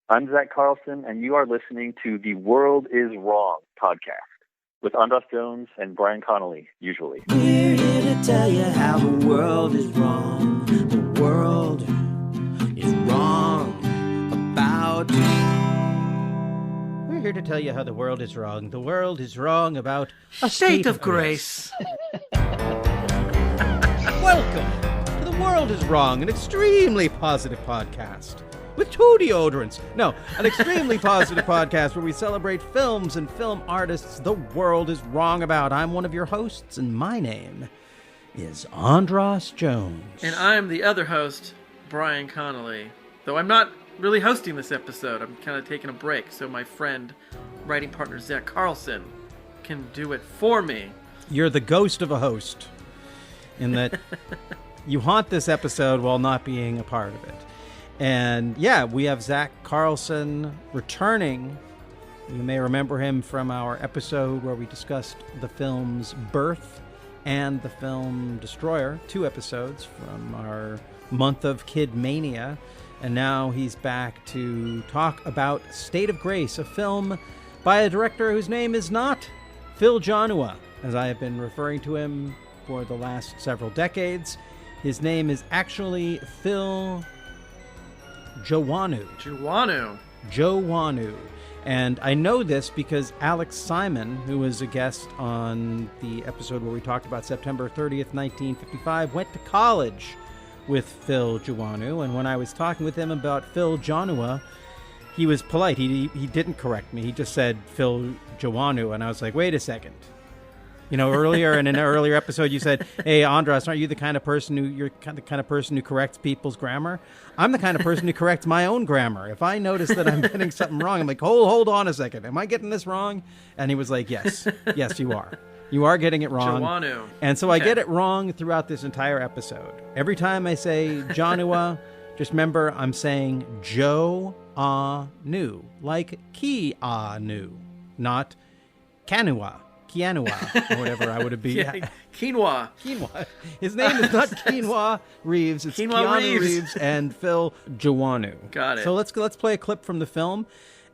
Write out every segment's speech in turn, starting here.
I'm Zack Carlson, and you are listening to The World is Wrong podcast with Andras Jones and Brian Connolly, usually. We're here to tell you how the world is wrong. The world is wrong about... We're here to tell you how the world is wrong. The world is wrong about a state of grace. Welcome to The World is Wrong, an extremely positive podcast. With two deodorants. No, an extremely positive podcast where we celebrate films and film artists the world is wrong about. I'm one of your hosts, and my name is Andras Jones. And I'm the other host, Brian Connolly. Though I'm not really hosting this episode. I'm kind of taking a break so my friend, writing partner Zack Carlson, can do it for me. You're the ghost of a host, in that you haunt this episode while not being a part of it. And yeah, we have Zack Carlson returning. You may remember him from our episode where we discussed the film's Birth and the film Destroyer, 2 episodes from our month of Kid Mania. And now he's back to talk about State of Grace, a film by a director whose name is not Phil Joanou, as I have been referring to him for the last several decades. His name is actually Phil Joanou. And I know this because Alex Simon, who was a guest on the episode where we talked about September 30th, 1955, went to college with Phil Joanou. And when I was talking with him about Phil Joanou, he was polite. He didn't correct me. He just said Phil Joanou. And I was like, wait a second. You know, earlier in an earlier episode, you said, "Hey, Andras, aren't you the kind of person who corrects people's grammar?" I'm the kind of person who corrects my own grammar. If I notice that I'm getting something wrong, I'm like, hold on a second. Am I getting this wrong? And he was like, yes, you are. You are getting it wrong. Joanou. And so I get it wrong throughout this entire episode. Every time I say Joanou, just remember I'm saying Jo-ah-nu, like Ki-ah-nu, not Kanua. Kianua, or whatever I would be. Yeah, Quinoa. His name is not Quinoa Reeves. It's Keanu Reeves and Phil Joanou. Got it. So let's play a clip from the film,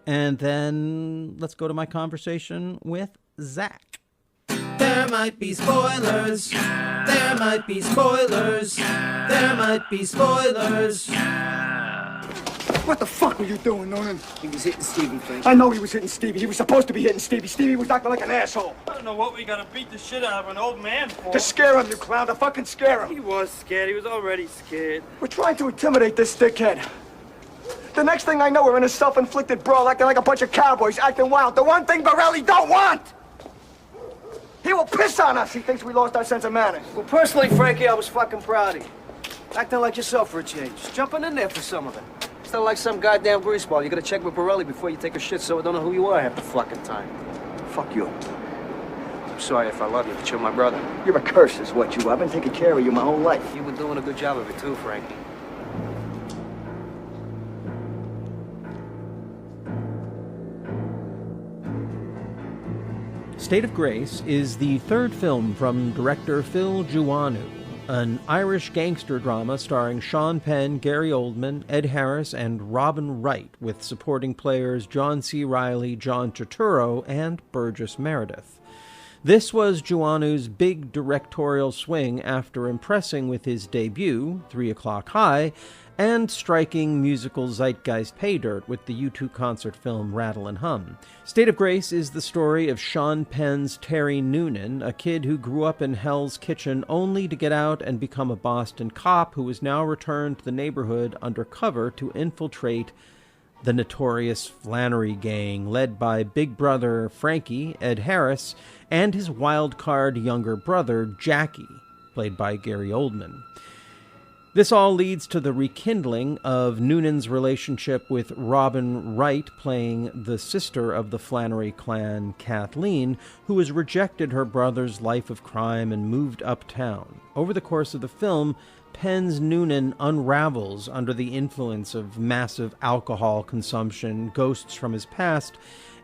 and then let's go to my conversation with Zack. There might be spoilers. There might be spoilers. There might be spoilers. What the fuck were you doing, Noonan? He was hitting Stevie, Frank. I know he was hitting Stevie. He was supposed to be hitting Stevie. Stevie was acting like an asshole. I don't know what we gotta beat the shit out of an old man for. To scare him, you clown. To fucking scare him. He was scared. He was already scared. We're trying to intimidate this dickhead. The next thing I know, we're in a self-inflicted brawl, acting like a bunch of cowboys, acting wild. The one thing Reilly don't want! He will piss on us. He thinks we lost our sense of manners. Well, personally, Frankie, I was fucking proud of you. Acting like yourself for a change. Jumping in there for some of it. It's not like some goddamn greaseball. You gotta check with Reilly before you take a shit so I don't know who you are half the fucking time. Fuck you. I'm sorry if I love you, but you're my brother. You're a curse is what you are. I've been taking care of you my whole life. You were doing a good job of it too, Frankie. State of Grace is the third film from director Phil Joanou, an Irish gangster drama starring Sean Penn, Gary Oldman, Ed Harris, and Robin Wright, with supporting players John C. Reilly, John Turturro, and Burgess Meredith. This was Joanou's big directorial swing after impressing with his debut, 3 O'Clock High, and striking musical zeitgeist pay dirt with the U2 concert film Rattle and Hum. State of Grace is the story of Sean Penn's Terry Noonan, a kid who grew up in Hell's Kitchen only to get out and become a Boston cop who is now returned to the neighborhood undercover to infiltrate the notorious Flannery Gang, led by Big Brother Frankie, Ed Harris, and his wild card younger brother, Jackie, played by Gary Oldman. This all leads to the rekindling of Noonan's relationship with Robin Wright, playing the sister of the Flannery clan, Kathleen, who has rejected her brother's life of crime and moved uptown. Over the course of the film, Penn's Noonan unravels under the influence of massive alcohol consumption, ghosts from his past,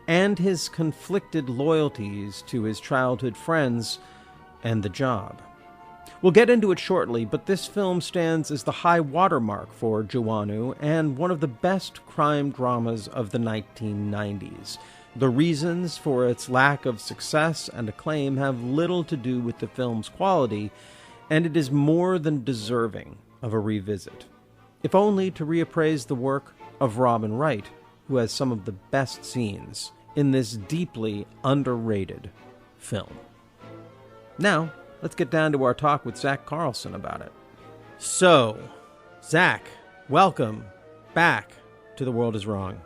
and his conflicted loyalties to his childhood friends and the job. We'll get into it shortly, but this film stands as the high watermark for Joanou and one of the best crime dramas of the 1990s. The reasons for its lack of success and acclaim have little to do with the film's quality, and it is more than deserving of a revisit, if only to reappraise the work of Robin Wright, who has some of the best scenes in this deeply underrated film. Now, let's get down to our talk with Zack Carlson about it. So, Zack, welcome back to The World Is Wrong.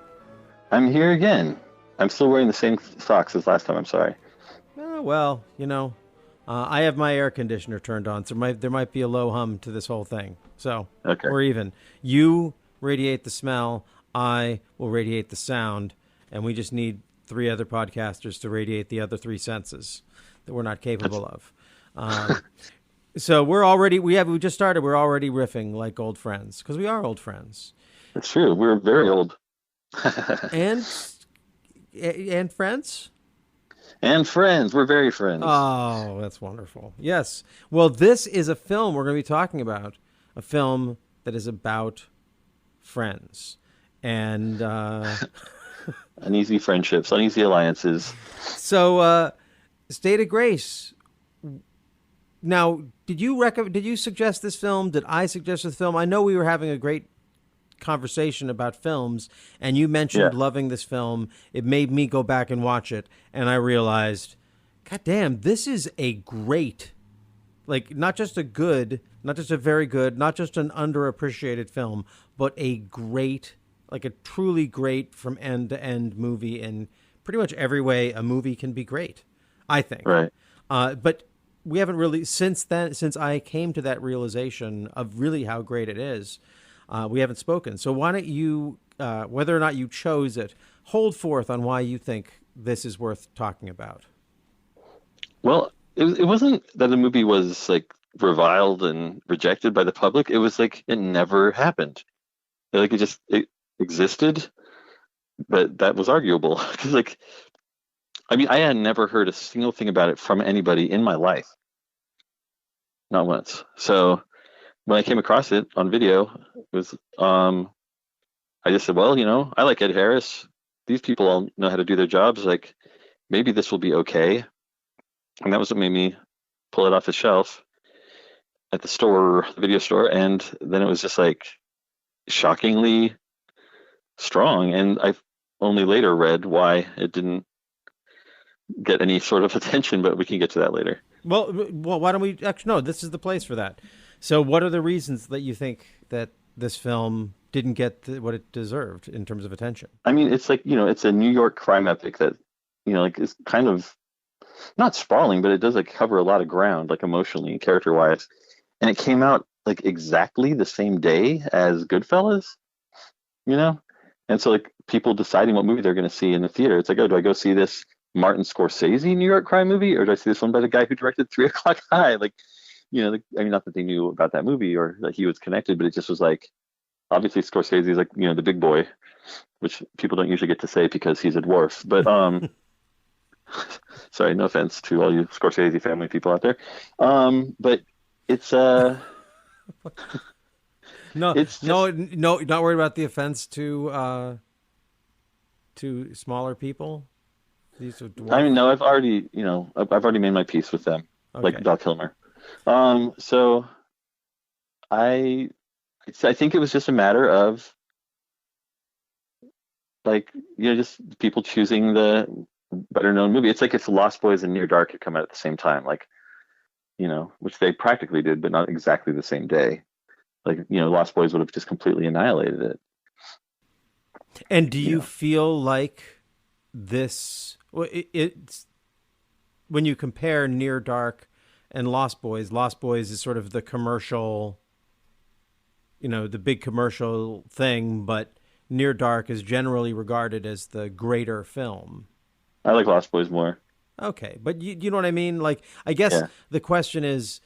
I'm here again. I'm still wearing the same socks as last time, I'm sorry. Well, I have my air conditioner turned on, so there might be a low hum to this whole thing. So, okay. We're even. You radiate the smell, I will radiate the sound, and we just need 3 other podcasters to radiate the other 3 senses that we're not capable of. So we just started. We're already riffing like old friends because we are old friends. That's true. We're very old. and friends. And friends. We're very friends. Oh, that's wonderful. Yes. Well, this is a film we're going to be talking about. A film that is about friends and uneasy friendships, uneasy alliances. So, State of Grace. Now, did you suggest this film? Did I suggest this film? I know we were having a great conversation about films, and you mentioned loving this film. It made me go back and watch it, and I realized, God damn, this is a great, not just a very good, not just an underappreciated film, but a great, a truly great from end to end movie in pretty much every way a movie can be great, I think. Right. But we haven't really, since I came to that realization of really how great it is, we haven't spoken. So why don't you, whether or not you chose it, hold forth on why you think this is worth talking about. Well, it wasn't that the movie was reviled and rejected by the public. It was it never happened. It existed, but that was arguable because I had never heard a single thing about it from anybody in my life. Not once. So when I came across it on video, it was, I just said, well, I like Ed Harris. These people all know how to do their jobs. Maybe this will be okay. And that was what made me pull it off the shelf at the video store. And then it was just shockingly strong. And I only later read why it didn't get any sort of attention, but we can get to that later. Well, why don't we actually? No, this is the place for that. So what are the reasons that you think that this film didn't get what it deserved in terms of attention? I mean, it's it's a New York crime epic that, is kind of not sprawling, but it does cover a lot of ground, emotionally and character wise. And it came out exactly the same day as Goodfellas, And so people deciding what movie they're going to see in the theater. It's do I go see this Martin Scorsese New York crime movie, or do I see this one by the guy who directed 3 O'Clock High? Not that they knew about that movie or that he was connected, but it just was obviously Scorsese is the big boy, which people don't usually get to say because he's a dwarf. But sorry, no offense to all you Scorsese family people out there. But it's no, not worried about the offense to smaller people. These are dwarf. I mean, no, I've already made my peace with them, like Val Kilmer. So I think it was just a matter of just people choosing the better known movie. It's if Lost Boys and Near Dark had come out at the same time, which they practically did, but not exactly the same day. Lost Boys would have just completely annihilated it. And do you feel like this? Well, it's when you compare Near Dark and Lost Boys is sort of the commercial, the big commercial thing, but Near Dark is generally regarded as the greater film. I like Lost Boys more. Okay, but you know what I mean? I guess the question is,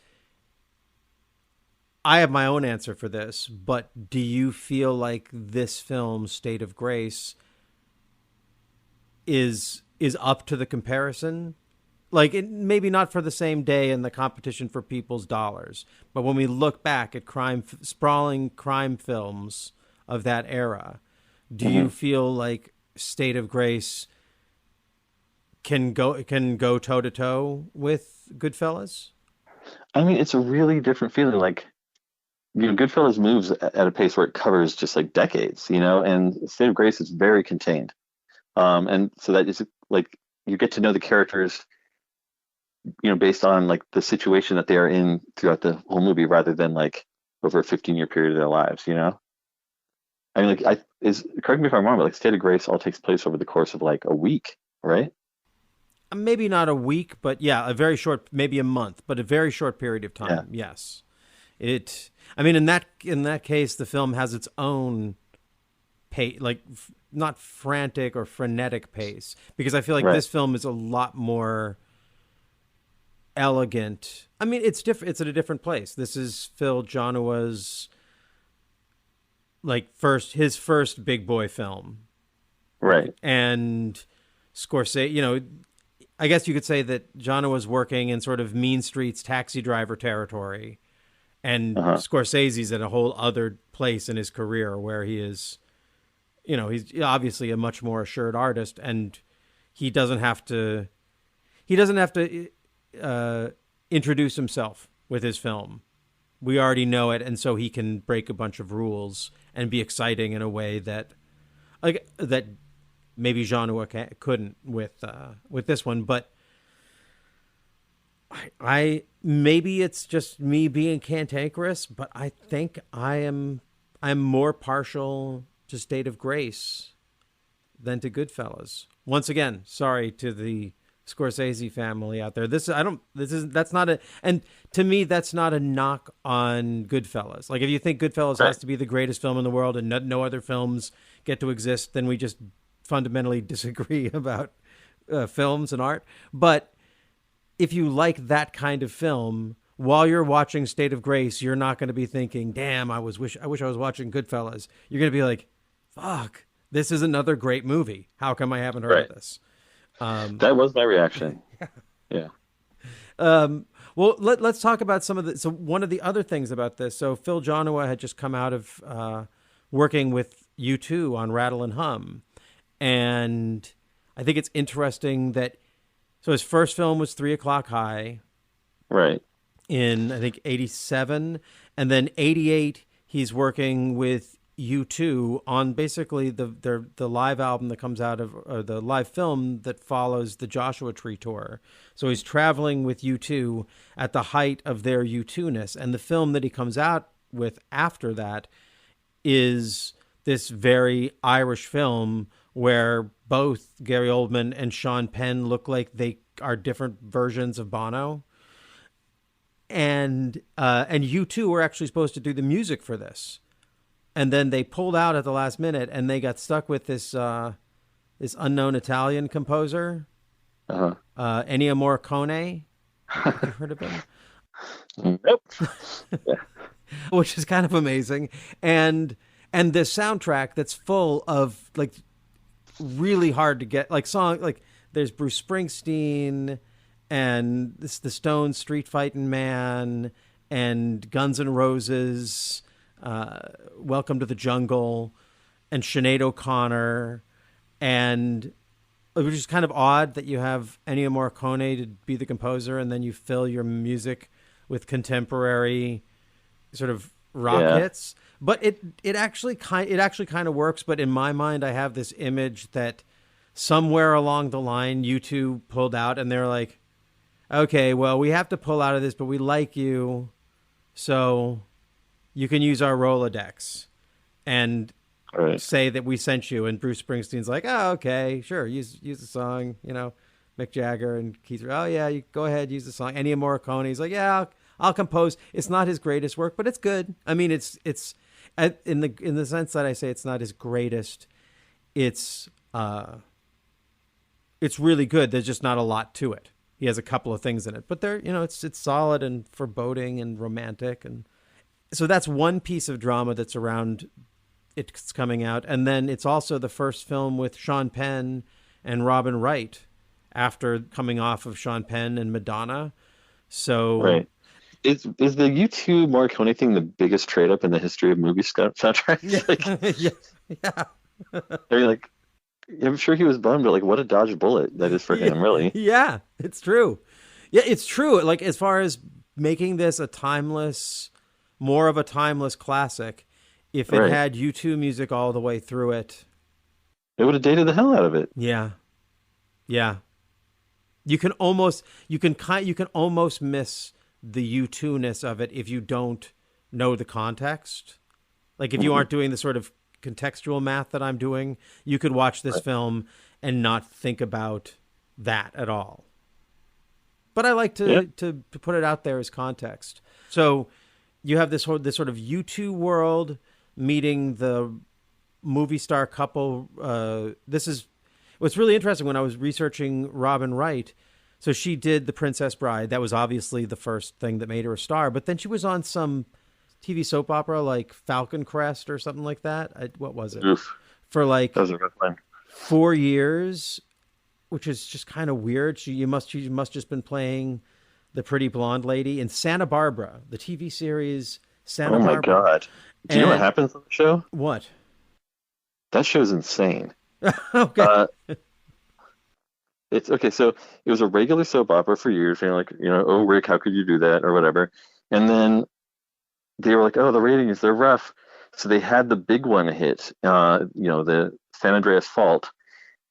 I have my own answer for this, but do you feel like this film, State of Grace, is up to the comparison Like, maybe not for the same day in the competition for people's dollars, but when we look back at sprawling crime films of that era, do you feel like State of Grace can go toe to toe with Goodfellas? I mean, it's a really different feeling. Like, Goodfellas moves at a pace where it covers just like decades, and State of Grace is very contained. And so that is like you get to know the characters, based on like the situation that they are in throughout the whole movie, rather than like over a 15-year period of their lives. I mean, correct me if I'm wrong, but like State of Grace all takes place over the course of like a week, right? Maybe not a week, but yeah, a very short, maybe a month, but a very short period of time. Yeah. Yes, I mean, in that case, the film has its own pace, like not frantic or frenetic pace, because I feel like this film is a lot more elegant. I mean, it's different. It's at a different place. This is Phil Joanou's like his first big boy film, right? And Scorsese, I guess you could say that Joannou was working in sort of Mean Streets Taxi Driver territory, and Scorsese's at a whole other place in his career where he is, he's obviously a much more assured artist, and he doesn't have to introduce himself with his film. We already know it, and so he can break a bunch of rules and be exciting in a way that maybe Joannou couldn't with this one. But I maybe it's just me being cantankerous, but I think I'm more partial to State of Grace than to Goodfellas. Once again, sorry to the Scorsese family out there. And to me, that's not a knock on Goodfellas. Like, if you think Goodfellas has to be the greatest film in the world and no other films get to exist, then we just fundamentally disagree about films and art. But if you like that kind of film, while you're watching State of Grace, you're not going to be thinking, damn, I wish I was watching Goodfellas. You're going to be like, fuck, this is another great movie. How come I haven't heard of this? That was my reaction. Yeah. Well, let's talk about some of the. So one of the other things about this. So Phil Joanou had just come out of working with U2 on Rattle and Hum, and I think it's interesting that. So his first film was 3 O'Clock High, right? In I think 87, and then 88 he's working with U2 on basically the live album that comes out of, or the live film that follows the Joshua Tree tour. So he's traveling with U2 at the height of their U2-ness. And the film that he comes out with after that is this very Irish film where both Gary Oldman and Sean Penn look like they are different versions of Bono. And U2 were actually supposed to do the music for this. And then they pulled out at the last minute, and they got stuck with this unknown Italian composer, Ennio Morricone. Have you heard of him? Nope. Which is kind of amazing, and the soundtrack that's full of like really hard to get like there's Bruce Springsteen and the Stones' Street Fightin' Man and Guns N' Roses. Welcome to the Jungle, and Sinead O'Connor, and which is kind of odd that you have Ennio Morricone to be the composer, and then you fill your music with contemporary sort of rock hits. But it actually kind of works. But in my mind, I have this image that somewhere along the line, U2 pulled out, and they're like, "Okay, well, we have to pull out of this, but we like you, so." You can use our Rolodex and say that we sent you. And Bruce Springsteen's like, oh, okay, sure. Use the song, Mick Jagger and Keith. Oh, yeah, you go ahead, use the song. Ennio Morricone's like, yeah, I'll compose. It's not his greatest work, but it's good. I mean, it's in the sense that I say it's not his greatest. It's really good. There's just not a lot to it. He has a couple of things in it, but it's solid and foreboding and romantic. And so that's one piece of drama that's around it's coming out. And then it's also the first film with Sean Penn and Robin Wright after coming off of Sean Penn and Madonna. So Right. Is the U2 Morricone thing the biggest trade up in the history of movie soundtracks? Like, yeah. I mean, like, I'm sure he was bummed, but like, what a dodged bullet that is for him, really. Yeah, it's true. Yeah, it's true. Like, as far as making this more of a timeless classic, if it had U2 music all the way through it, it would have dated the hell out of it. Yeah. Yeah. You can almost miss the U2-ness of it if you don't know the context. Like, if you aren't doing the sort of contextual math that I'm doing, you could watch this film and not think about that at all. But I like to put it out there as context. So you have this sort of U2 world meeting the movie star couple. This is what's really interesting when I was researching Robin Wright. So she did The Princess Bride. That was obviously the first thing that made her a star. But then she was on some TV soap opera like Falcon Crest or something like that. What was it? Oof. For like that was a rough one. 4 years, which is just kind of weird. She must just been playing the pretty blonde lady in Santa Barbara, the TV series Santa Barbara. Oh my God. Do you know what happens on the show? What? That show's insane. Okay. It's okay. So it was a regular soap opera for years. Oh, Rick, how could you do that or whatever? And then they were like, oh, the ratings, they're rough. So they had the big one hit, the San Andreas Fault.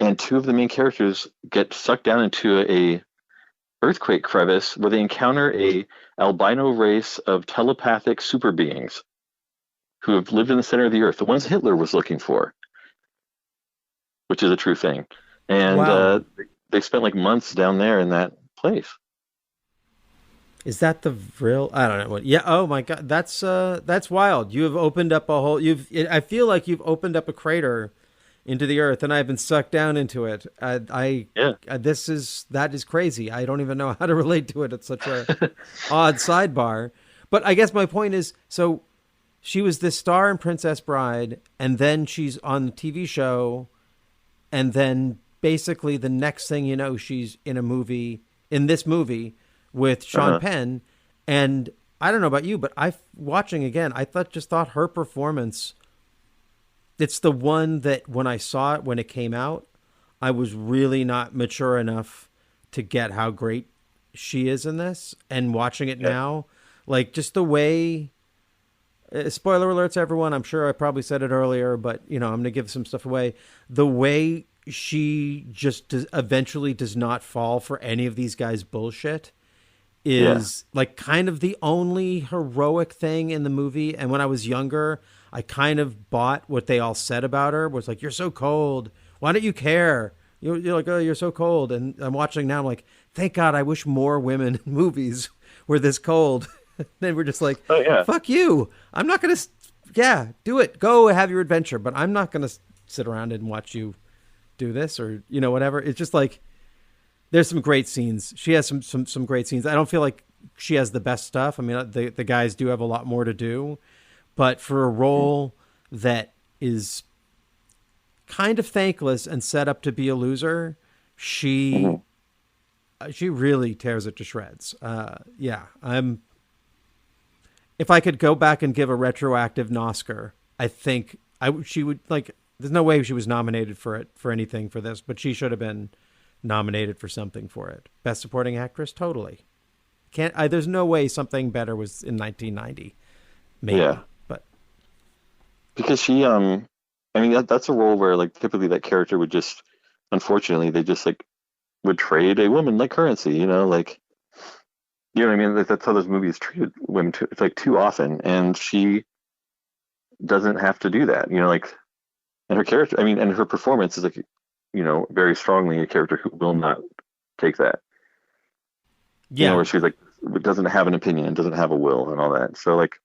And two of the main characters get sucked down into a earthquake crevice where they encounter a albino race of telepathic super beings who have lived in the center of the earth. The ones Hitler was looking for, which is a true thing. And wow. They spent like months down there in that place. Is that the real? I don't know what. Yeah. Oh my God. That's wild. You have opened up a whole. I feel like you've opened up a crater into the earth, and I've been sucked down into it. That is crazy. I don't even know how to relate to it. It's such a odd sidebar. But I guess my point is, so she was this star in Princess Bride, and then she's on the TV show, and then basically the next thing you know, she's in this movie with Sean Penn. And I don't know about you, but watching again, I thought her performance, it's the one that when I saw it, when it came out, I was really not mature enough to get how great she is in this. And watching it now, like just the way, spoiler alerts, everyone, I'm sure I probably said it earlier, but I'm going to give some stuff away. The way she just eventually does not fall for any of these guys' bullshit is like kind of the only heroic thing in the movie. And when I was younger, I kind of bought what they all said about her, was like, you're so cold. Why don't you care? You're like, oh, you're so cold. And I'm watching now, I'm like, thank God, I wish more women in movies were this cold. Then we're just like, oh, yeah. Fuck you. I'm not going to, do it. Go have your adventure. But I'm not going to sit around and watch you do this or, whatever. It's just like, there's some great scenes. She has some great scenes. I don't feel like she has the best stuff. I mean, the guys do have a lot more to do. But for a role that is kind of thankless and set up to be a loser, she really tears it to shreds. If I could go back and give a retroactive Oscar, I think she would, like, there's no way she was nominated for anything for this, but she should have been nominated for something for it. Best Supporting Actress, totally. There's no way something better was in 1990. Maybe. Yeah. Because she, that's a role where, like, typically that character would just, unfortunately, they just, like, would trade a woman like currency, like, you know what I mean? That's how those movies treated women, it's like too often, and she doesn't have to do that, like, and her character, and her performance is, like, very strongly a character who will not take that. Yeah. Where she's, like, doesn't have an opinion and doesn't have a will and all that. So, like,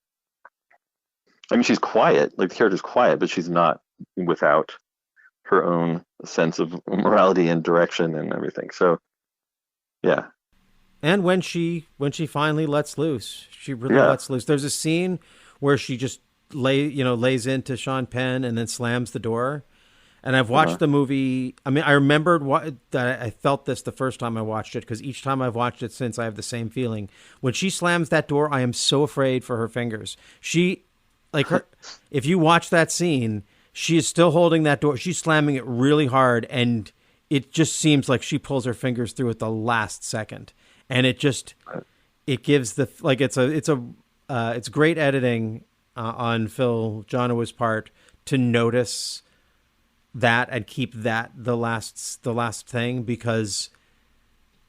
she's quiet, like the character's quiet, but she's not without her own sense of morality and direction and everything. So, yeah. And when she finally lets loose, she really lets loose. There's a scene where she just lays into Sean Penn and then slams the door. And I've watched the movie. I mean, I remembered that I felt this the first time I watched it, because each time I've watched it since, I have the same feeling. When she slams that door, I am so afraid for her fingers. If you watch that scene, she is still holding that door. She's slamming it really hard, and it just seems like she pulls her fingers through at the last second. And it gives it's great editing on Phil Joanou's part to notice that and keep that the last thing, because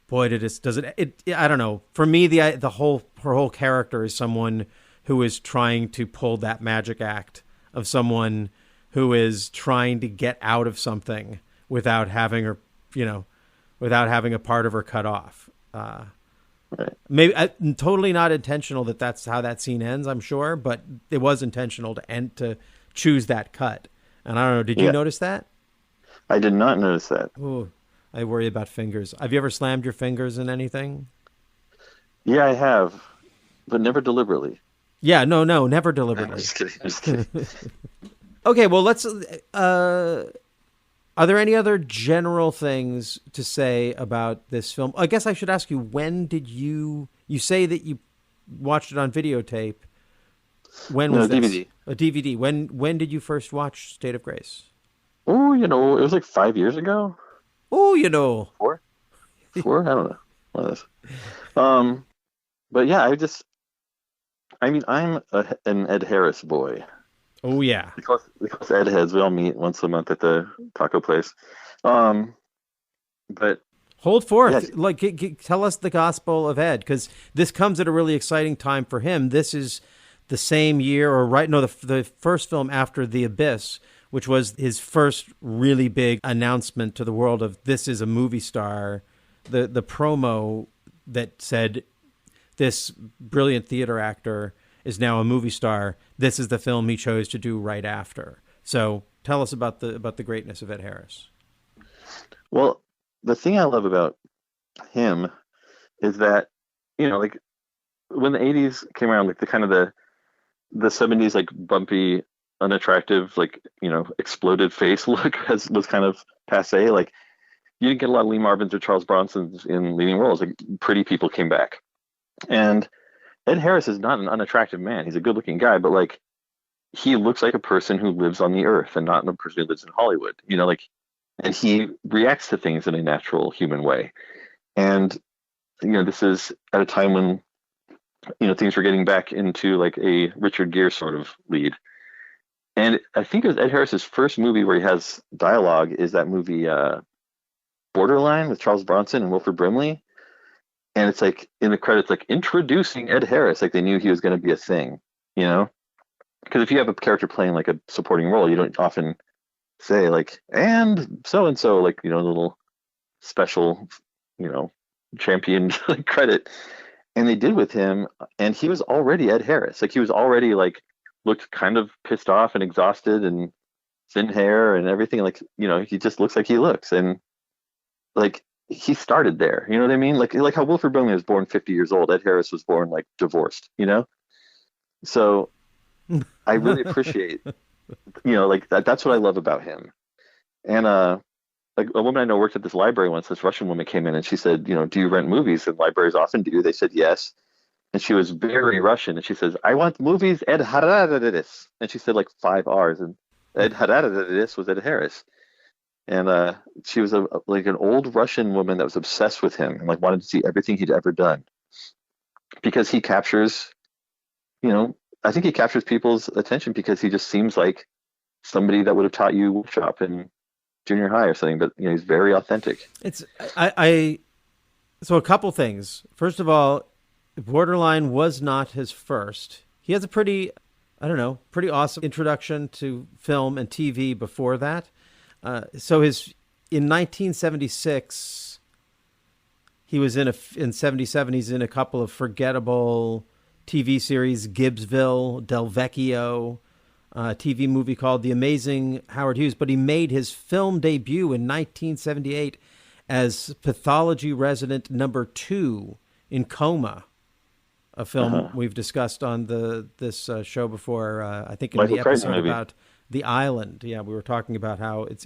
boy, I don't know, for me her whole character is someone who is trying to pull that magic act of someone who is trying to get out of something without having her, without having a part of her cut off. Maybe totally not intentional that's how that scene ends, I'm sure, but it was intentional to choose that cut. And I don't know, did you notice that? I did not notice that. Ooh, I worry about fingers. Have you ever slammed your fingers in anything? Yeah, I have, but never deliberately. Yeah, no, never deliberately. I'm just kidding. Okay, well, let's... are there any other general things to say about this film? I guess I should ask you, when did you say that you watched it on videotape. When was this? DVD. A DVD. When did you first watch State of Grace? Oh, it was like 5 years ago. Oh, 4? I don't know. One of those. But yeah, I'm an Ed Harris boy. Oh yeah. Because Ed heads, we all meet once a month at the taco place. But hold forth. Yeah. Tell us the gospel of Ed, because this comes at a really exciting time for him. This is the same year, the first film after The Abyss, which was his first really big announcement to the world of this is a movie star. The promo that said this brilliant theater actor is now a movie star. This is the film he chose to do right after. So tell us about the greatness of Ed Harris. Well, the thing I love about him is that, like when the 80s came around, like the 70s, like bumpy, unattractive, exploded face look was kind of passe. Like you didn't get a lot of Lee Marvins or Charles Bronsons in leading roles. Like pretty people came back. And Ed Harris is not an unattractive man. He's a good-looking guy, but he looks like a person who lives on the earth and not a person who lives in Hollywood. And he reacts to things in a natural human way. And this is at a time when things were getting back into like a Richard Gere sort of lead. And I think it was Ed Harris's first movie where he has dialogue is that movie Borderline with Charles Bronson and Wilford Brimley. And it's like in the credits, like introducing Ed Harris, like they knew he was going to be a thing, because if you have a character playing like a supporting role, you don't often say like, and so, like, little special, champion credit. And they did with him. And he was already Ed Harris. Like he was already looked kind of pissed off and exhausted and thin hair and everything. Like, he just looks like he looks. And he started there, you know what I mean? Like how Wilford Brimley was born 50 years old. Ed Harris was born divorced, So I really appreciate, that's what I love about him. And a woman I know worked at this library once. This Russian woman came in and she said, do you rent movies? And libraries often do. They said yes. And she was very Russian. And she says, I want movies Ed Harris. And she said 5 R's. And Ed Harris was Ed Harris. And she was an old Russian woman that was obsessed with him and wanted to see everything he'd ever done, because he captures, I think he captures people's attention because he just seems like somebody that would have taught you woodshop in junior high or something. But he's very authentic. So a couple things. First of all, Borderline was not his first. He has a pretty awesome introduction to film and TV before that. So in 1976, he was in 77, he's in a couple of forgettable TV series, Gibbsville, Del Vecchio, a TV movie called The Amazing Howard Hughes. But he made his film debut in 1978 as pathology resident number 2 in Coma, a film we've discussed on this show before. I think in Michael the episode Crichton movie. about The Island. Yeah, we were talking about how it's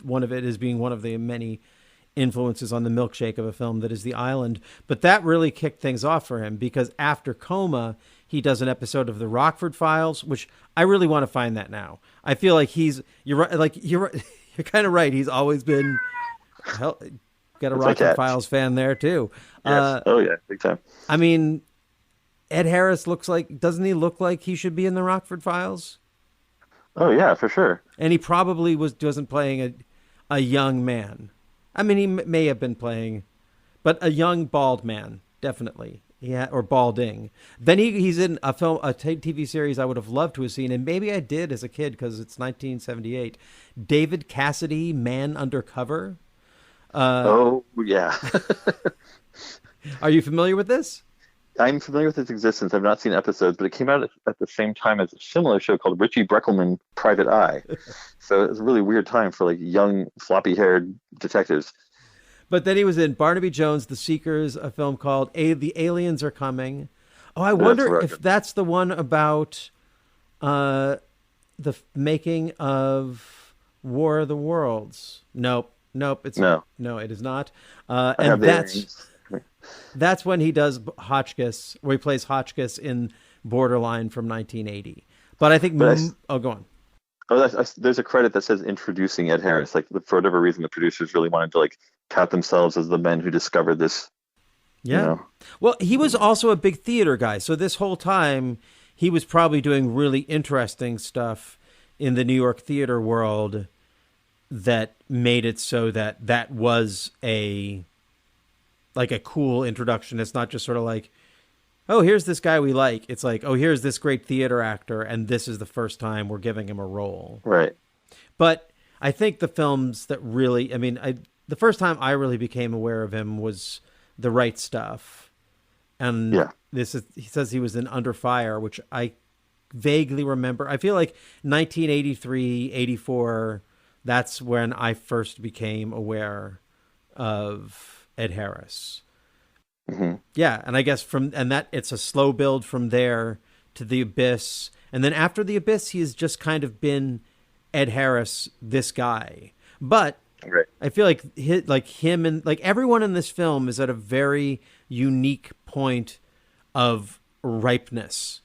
one of it is being one of the many influences on the milkshake of a film that is The Island. But that really kicked things off for him, because after Coma, he does an episode of The Rockford Files, which I really want to find that now. I feel like you're kind of right. He's always been got a Rockford Files fan there too. Yes. Oh yeah, big time. I mean, Ed Harris doesn't he look like he should be in The Rockford Files? Oh yeah, for sure. And he probably wasn't playing a young man. I mean, he may have been playing, but a young bald man, definitely. Yeah, or balding. Then he's in a TV series I would have loved to have seen, and maybe I did as a kid because it's 1978. David Cassidy, Man Undercover. Oh yeah. Are you familiar with this? I'm familiar with its existence. I've not seen episodes, but it came out at the same time as a similar show called Richie Breckelman Private Eye. So it was a really weird time for like young, floppy-haired detectives. But then he was in Barnaby Jones, The Seekers, a film called The Aliens Are Coming. Oh, I wonder if that's the one about the making of War of the Worlds. Nope, it is not. And that's when he does Hotchkiss, where he plays Hotchkiss in Borderline from 1980. But I think... go on. Oh, there's a credit that says introducing Ed Harris. Like, for whatever reason, the producers really wanted to, like, tout themselves as the men who discovered this. Yeah. You know? Well, he was also a big theater guy. So this whole time, he was probably doing really interesting stuff in the New York theater world that made it so that was a cool introduction. It's not just sort of like, oh, here's this guy we like. It's like, oh, here's this great theater actor, and this is the first time we're giving him a role. Right. But I think the films that really, the first time I really became aware of him was The Right Stuff. And he says he was in Under Fire, which I vaguely remember. I feel like 1983, 84, that's when I first became aware of Ed Harris. Mm-hmm. Yeah, and I guess it's a slow build from there to The Abyss, and then after The Abyss, he has just kind of been Ed Harris, this guy. But I feel like him and like everyone in this film is at a very unique point of ripeness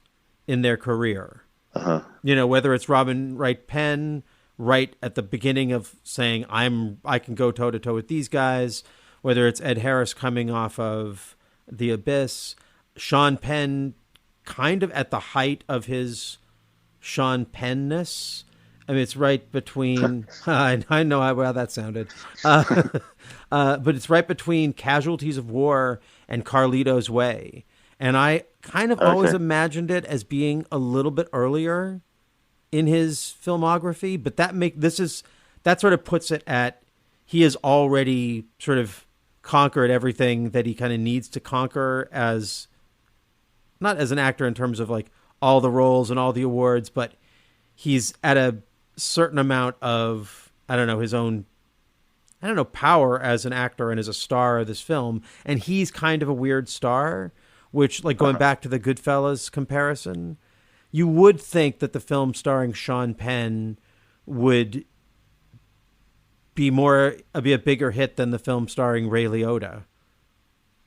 in their career. Uh-huh. You know, whether it's Robin Wright Penn, right at the beginning of saying I can go toe to toe with these guys. Whether it's Ed Harris coming off of The Abyss, Sean Penn kind of at the height of his Sean Penn-ness. I mean, it's right between, I know how that sounded, but it's right between Casualties of War and Carlito's Way. And I kind of always imagined it as being a little bit earlier in his filmography, but that sort of puts it at, he has already sort of conquered everything that he kind of needs to conquer not as an actor in terms of like all the roles and all the awards, but he's at a certain amount of, his own, power as an actor and as a star of this film. And he's kind of a weird star, which, like, going back to the Goodfellas comparison, you would think that the film starring Sean Penn would be a bigger hit than the film starring Ray Liotta.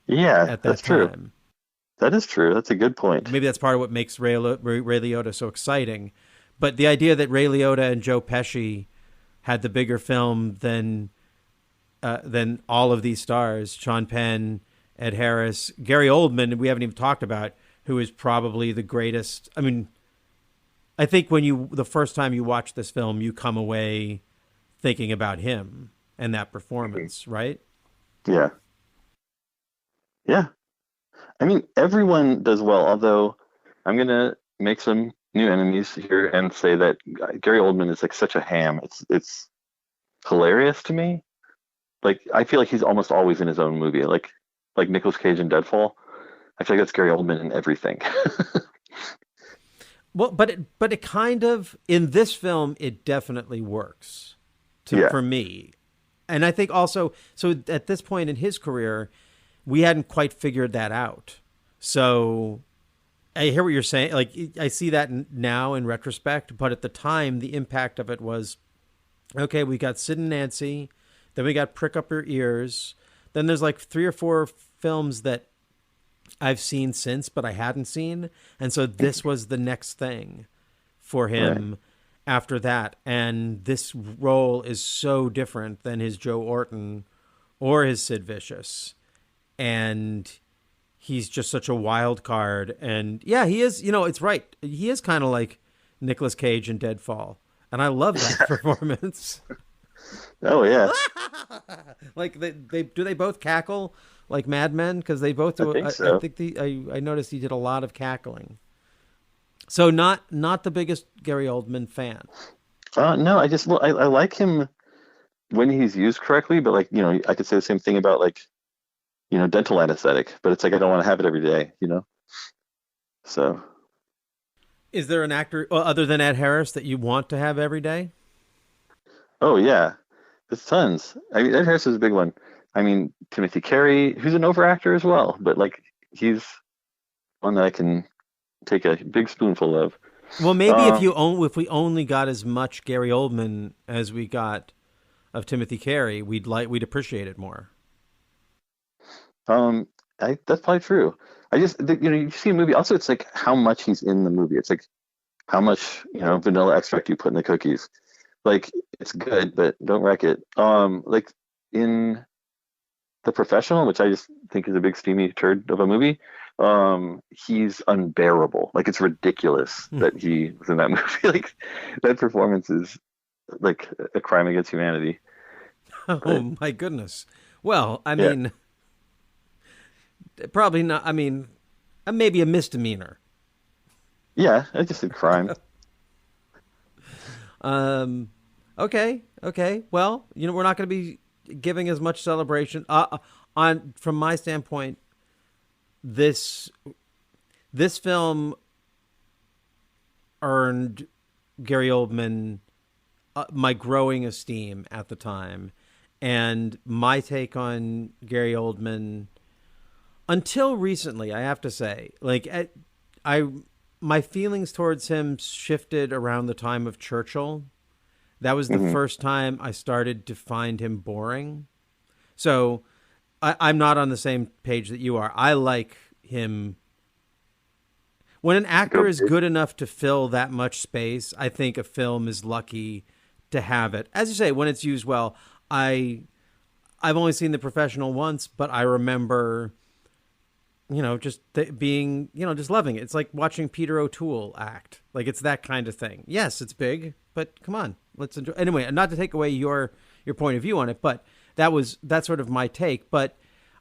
Yeah, at that that's time. True. That is true. That's a good point. Maybe that's part of what makes Ray Liotta so exciting. But the idea that Ray Liotta and Joe Pesci had the bigger film than all of these stars, Sean Penn, Ed Harris, Gary Oldman, we haven't even talked about, who is probably the greatest. I mean, I think the first time you watch this film, you come away thinking about him and that performance, right? Yeah. Yeah. I mean, everyone does well, although I'm going to make some new enemies here and say that Gary Oldman is like such a ham. It's hilarious to me. Like, I feel like he's almost always in his own movie. Like Nicolas Cage in Deadfall. I feel like that's Gary Oldman in everything. Well, but it kind of, in this film, it definitely works for me. And I think also, so at this point in his career, we hadn't quite figured that out. So I hear what you're saying. Like, I see that now in retrospect, but at the time, the impact of it was, okay, we got Sid and Nancy, then we got Prick Up Your Ears, then there's like 3 or 4 films that I've seen since, but I hadn't seen, and so this was the next thing for him after that, and this role is so different than his Joe Orton or his Sid Vicious, and he's just such a wild card. And yeah, he is, it's right. He is kind of like Nicolas Cage in Deadfall. And I love that performance. Oh, yeah. Like, do they both cackle like Mad Men? Because they both do. I think so. I noticed he did a lot of cackling. So not the biggest Gary Oldman fan. No, I like him when he's used correctly, but like, I could say the same thing about like, dental anesthetic, but it's like I don't want to have it every day, So, is there an actor other than Ed Harris that you want to have every day? Oh yeah, there's tons. I mean, Ed Harris is a big one. I mean, Timothy Carey, who's an overactor as well, but like he's one that I can take a big spoonful of. Well, maybe if we only got as much Gary Oldman as we got of Timothy Carey, we'd appreciate it more. That's probably true. You see a movie. Also, it's like how much he's in the movie. It's like how much vanilla extract you put in the cookies. Like it's good, but don't wreck it. Like in The Professional, which I just think is a big steamy turd of a movie. He's unbearable. Like it's ridiculous that he was in that movie. Like that performance is like a crime against humanity. Oh my goodness. Well, I mean. Probably not. I mean, maybe a misdemeanor. Yeah, I just said crime. Okay. Well, we're not going to be giving as much celebration. From my standpoint, this film earned Gary Oldman my growing esteem at the time, and my take on Gary Oldman. Until recently, I have to say, like my feelings towards him shifted around the time of Churchill. That was the first time I started to find him boring. So I'm not on the same page that you are. I like him. When an actor is good enough to fill that much space, I think a film is lucky to have it. As you say, when it's used well, I've only seen The Professional once, but I remember... just being, just loving it. It's like watching Peter O'Toole act. Like it's that kind of thing. Yes, it's big, but come on, let's enjoy. Anyway, not to take away your point of view on it, but that's sort of my take. But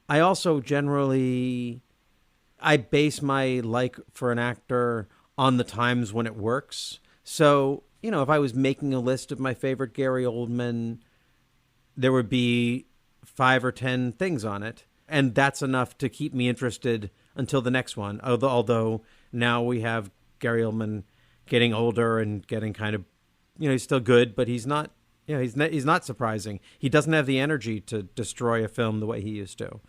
I also generally, I base my like for an actor on the times when it works. So, if I was making a list of my favorite Gary Oldman, there would be 5 or 10 things on it. And that's enough to keep me interested until the next one. Although now we have Gary Oldman getting older and getting kind of, he's still good, but he's not, he's not surprising. He doesn't have the energy to destroy a film the way he used to.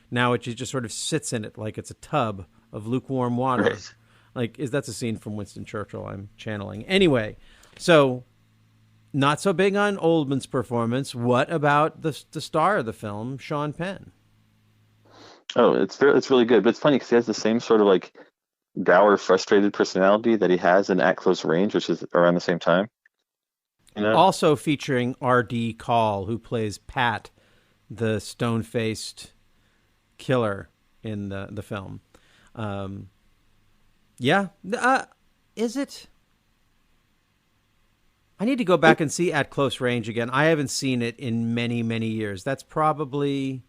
Now he just sort of sits in it like it's a tub of lukewarm water. Right. Like that's a scene from Winston Churchill I'm channeling. Anyway, so not so big on Oldman's performance. What about the star of the film, Sean Penn? Oh, it's really good, but it's funny because he has the same sort of like dour, frustrated personality that he has in At Close Range, which is around the same time. Also featuring R.D. Call, who plays Pat, the stone-faced killer in the film. Is it? I need to go back and see At Close Range again. I haven't seen it in many, many years. There's probably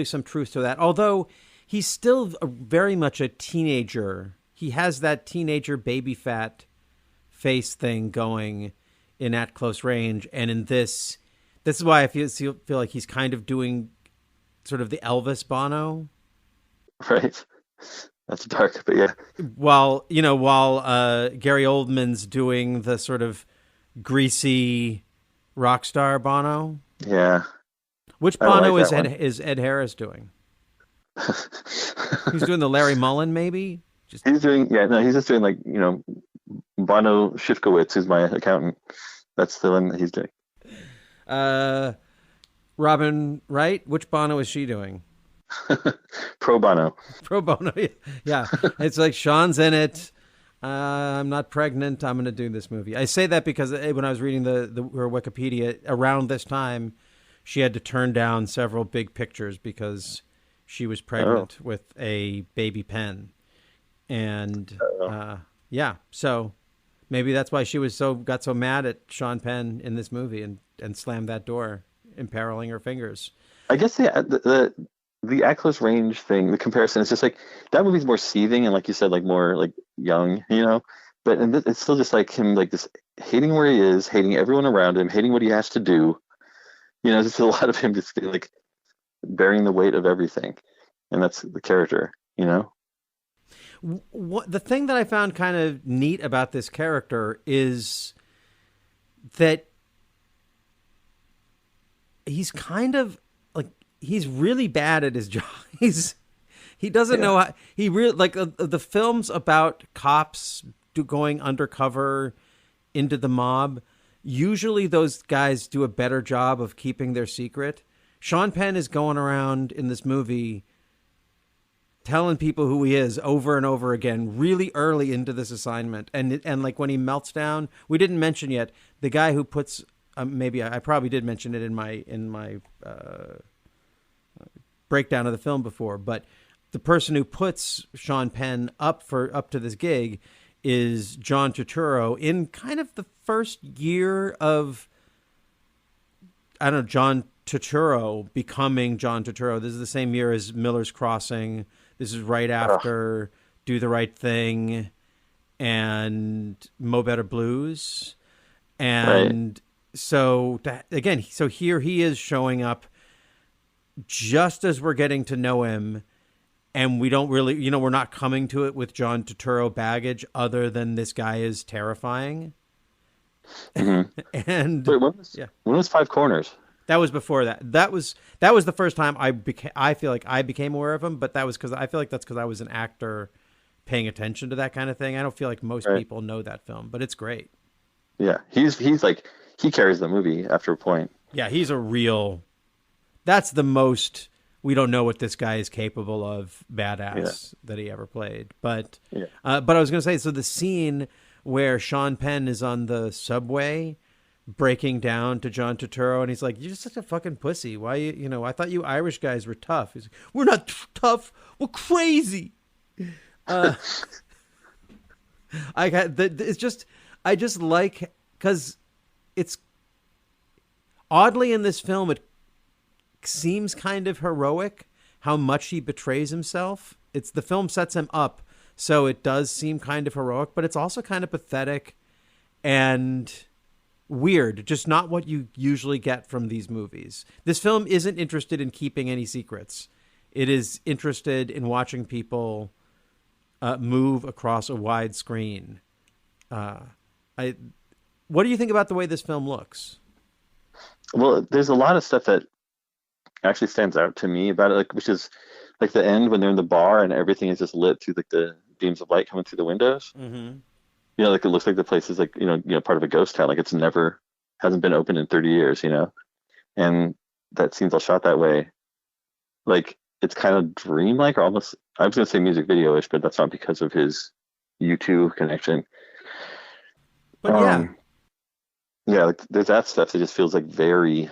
some truth to that. Although he's still very much a teenager. He has that teenager baby fat face thing going in At Close Range. And in this is why I feel like he's kind of doing sort of the Elvis Bono. Right. That's dark, but yeah. While Gary Oldman's doing the sort of greasy rock star Bono. Yeah. Which Bono is Ed Harris doing? He's doing the Larry Mullen, maybe? He's doing, yeah, no, he's just doing like, Bono Shifkowitz is my accountant. That's the one that he's doing. Robin Wright, which Bono is she doing? Pro bono. Pro bono, yeah. It's like Sean's in it. I'm not pregnant. I'm going to do this movie. I say that because when I was reading her Wikipedia around this time, she had to turn down several big pictures because she was pregnant with a baby Penn. And yeah, so maybe that's why she got so mad at Sean Penn in this movie and slammed that door, imperiling her fingers. I guess the Ackles range thing, the comparison is just like that movie's more seething and like you said, like more like young, but it's still just like him, like this hating where he is, hating everyone around him, hating what he has to do. Just a lot of him just like bearing the weight of everything, and that's the character. The thing that I found kind of neat about this character is that he's kind of like he's really bad at his job. He doesn't know how, he really like the films about cops going undercover into the mob. Usually those guys do a better job of keeping their secret. Sean Penn is going around in this movie telling people who he is over and over again, really early into this assignment. And like when he melts down, we didn't mention yet, the guy who puts, maybe I probably did mention it in my breakdown of the film before, but the person who puts Sean Penn up to this gig is John Turturro in kind of the first year of, I don't know, John Turturro becoming John Turturro. This is the same year as Miller's Crossing. This is right after Do the Right Thing and Mo Better Blues. And so here he is showing up just as we're getting to know him. And we don't really, we're not coming to it with John Turturro baggage other than this guy is terrifying. Mm-hmm. And wait, when was Five Corners? That was before that. That was the first time I feel like I became aware of him, but that was because I feel like that's because I was an actor paying attention to that kind of thing. I don't feel like most people know that film, but it's great. Yeah, he's like, he carries the movie after a point. Yeah, that's the most we don't know what this guy is capable of badass that he ever played. But I was going to say, so the scene where Sean Penn is on the subway breaking down to John Turturro, and he's like, "You're just such a fucking pussy. Why I thought you Irish guys were tough." He's like, "We're not tough. We're crazy." I just like, because it's oddly in this film, it seems kind of heroic how much he betrays himself. The film sets him up, so it does seem kind of heroic, but it's also kind of pathetic and weird, just not what you usually get from these movies. This film isn't interested in keeping any secrets. It is interested in watching people move across a wide screen. What do you think about the way this film looks? Well, there's a lot of stuff that actually stands out to me about it, like, which is like the end when they're in the bar and everything is just lit through like the beams of light coming through the windows. Mm-hmm. Like it looks like the place is like, part of a ghost town. Like it's hasn't been open in 30 years, and that scene's all shot that way. Like it's kind of dreamlike, or almost, I was going to say music video-ish, but that's not because of his U2 connection. But like there's that stuff that just feels like very,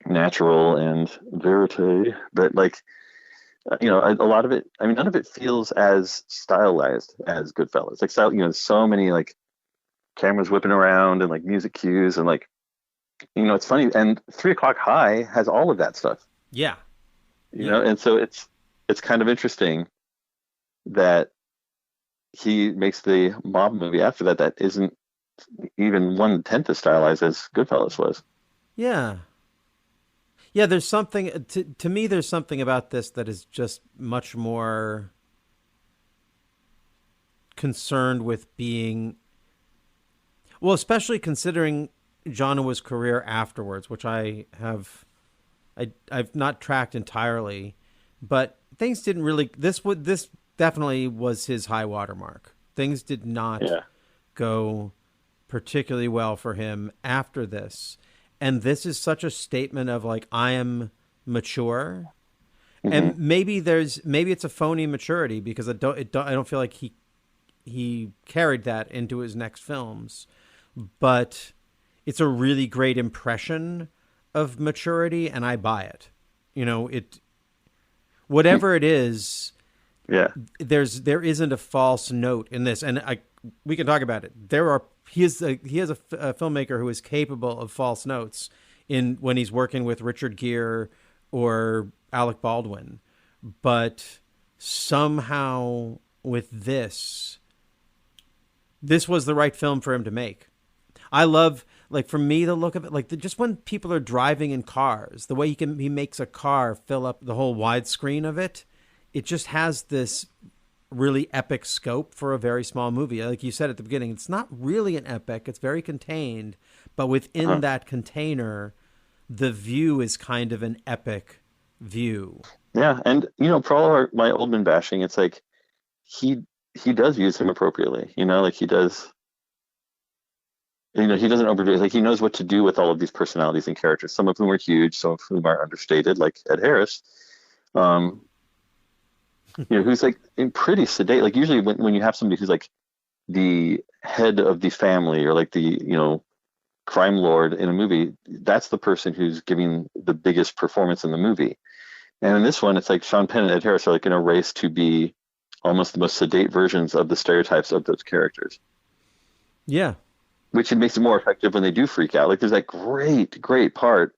natural and verite, but like, a lot of it, I mean, none of it feels as stylized as Goodfellas. Like, so many like cameras whipping around and like music cues and like, it's funny. And 3 O'Clock High has all of that stuff. Yeah. And so it's kind of interesting that he makes the mob movie after that isn't even 1/10 as stylized as Goodfellas was. Yeah. Yeah, there's something, to me, there's something about this that is just much more concerned with being, well, especially considering Joaou's career afterwards, which I've not tracked entirely, but things didn't really. This definitely was his high watermark. Things did not go particularly well for him after this, and this is such a statement of like, I am mature. And maybe it's a phony maturity, because I don't feel like he carried that into his next films, but it's a really great impression of maturity, and I buy it. Whatever it is, there isn't a false note in this, and we can talk about it. He has a filmmaker who is capable of false notes when he's working with Richard Gere or Alec Baldwin, but somehow with this was the right film for him to make. I love, like, for me, the look of it, like just when people are driving in cars, the way he makes a car fill up the whole widescreen of it, it just has this really epic scope for a very small movie. Like you said at the beginning, it's not really an epic, it's very contained, but within that container, the view is kind of an epic view. Yeah, and for all my Oldman bashing, it's like he does use him appropriately. Like he does. He doesn't overdo it. Like he knows what to do with all of these personalities and characters. Some of whom are huge, some of whom are understated, like Ed Harris. Who's like pretty sedate. Like usually when you have somebody who's like the head of the family or like the crime lord in a movie, that's the person who's giving the biggest performance in the movie. And in this one, it's like Sean Penn and Ed Harris are like in a race to be almost the most sedate versions of the stereotypes of those characters. Yeah. Which it makes it more effective when they do freak out. Like there's that great part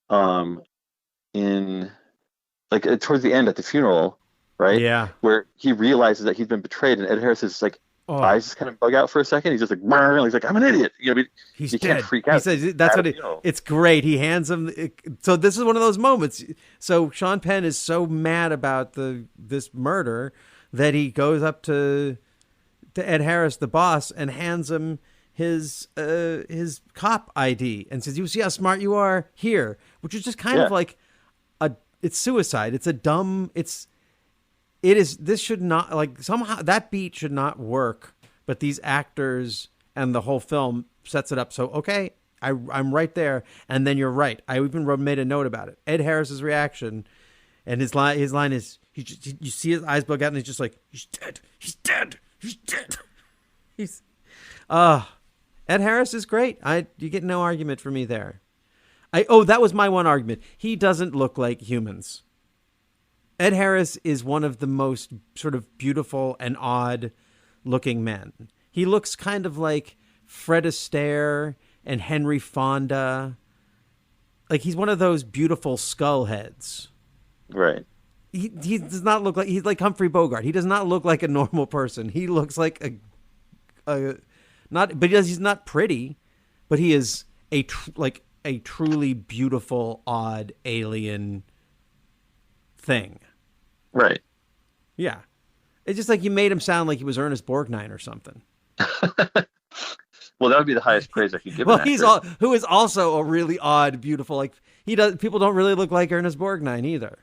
in like towards the end at the funeral, right? Yeah. Where he realizes that he's been betrayed, and Ed Harris is like, eyes just kind of bug out for a second. He's just like, and he's like, I'm an idiot. He's dead. Can't freak out. He says that's what it's great. He hands him. So this is one of those moments. So Sean Penn is so mad about this murder that he goes up to Ed Harris, the boss, and hands him his cop ID and says, "You see how smart you are here," which is just kind of like it's suicide. It's a dumb. This should not, like, somehow that beat should not work, but these actors and the whole film sets it up. So, okay, I'm right there. And then you're right. I even made a note about it. Ed Harris's reaction, and his line is, you see his eyes bug out, and he's just like, he's dead. He's dead. He's dead. Ed Harris is great. You get no argument from me there. That was my one argument. He doesn't look like humans. Ed Harris is one of the most sort of beautiful and odd looking men. He looks kind of like Fred Astaire and Henry Fonda. Like he's one of those beautiful skull heads. Right. He does not look like, he's like Humphrey Bogart. He does not look like a normal person. He looks like he's not pretty, but he is a truly beautiful, odd alien thing. Right. Yeah. It's just like you made him sound like he was Ernest Borgnine or something. Well, that would be the highest praise I could give. Well, who is also a really odd, beautiful, like people don't really look like Ernest Borgnine either.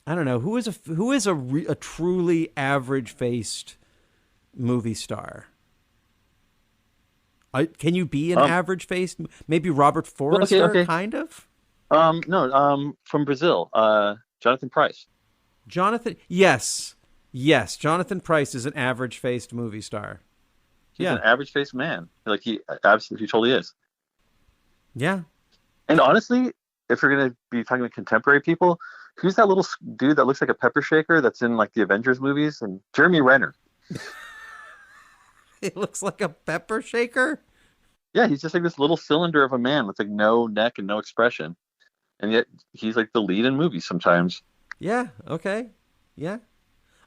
I don't know who is a truly average-faced movie star. Can you be an average-faced? Maybe Robert Forster, kind of. No, from Brazil, Jonathan Pryce. Yes, Jonathan Pryce is an average-faced movie star. He's an average-faced man. Like he absolutely totally is. Yeah. And honestly, if you're gonna be talking about contemporary people, who's that little dude that looks like a pepper shaker that's in like the Avengers movies? And Jeremy Renner. It looks like a pepper shaker? Yeah, he's just like this little cylinder of a man with like no neck and no expression. And yet he's like the lead in movies sometimes. Yeah, okay. Yeah.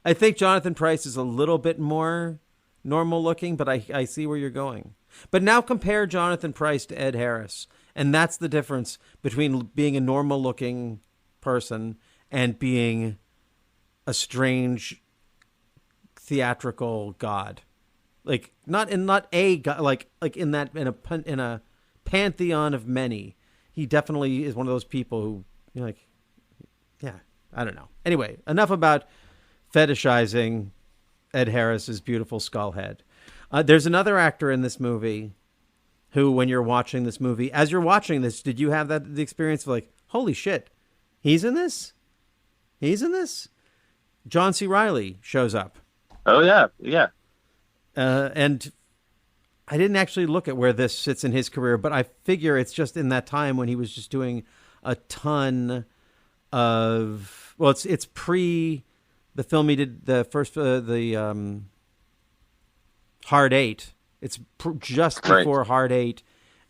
I think Jonathan Pryce is a little bit more normal looking, but I see where you're going. But now compare Jonathan Pryce to Ed Harris. And that's the difference between being a normal looking person and being a strange theatrical god. Like not a god, like in a pantheon of many. He definitely is one of those people who, you're like, yeah, I don't know. Anyway, enough about fetishizing Ed Harris's beautiful skull head. There's another actor in this movie who, when you're watching this movie, as you're watching this, did you have the experience of like, holy shit, he's in this? He's in this? John C. Reilly shows up. Oh, yeah. Yeah. And I didn't actually look at where this sits in his career, but I figure it's just in that time when he was just doing a ton of, well, it's pre the film he did, the first, Hard Eight. It's just before Hard Eight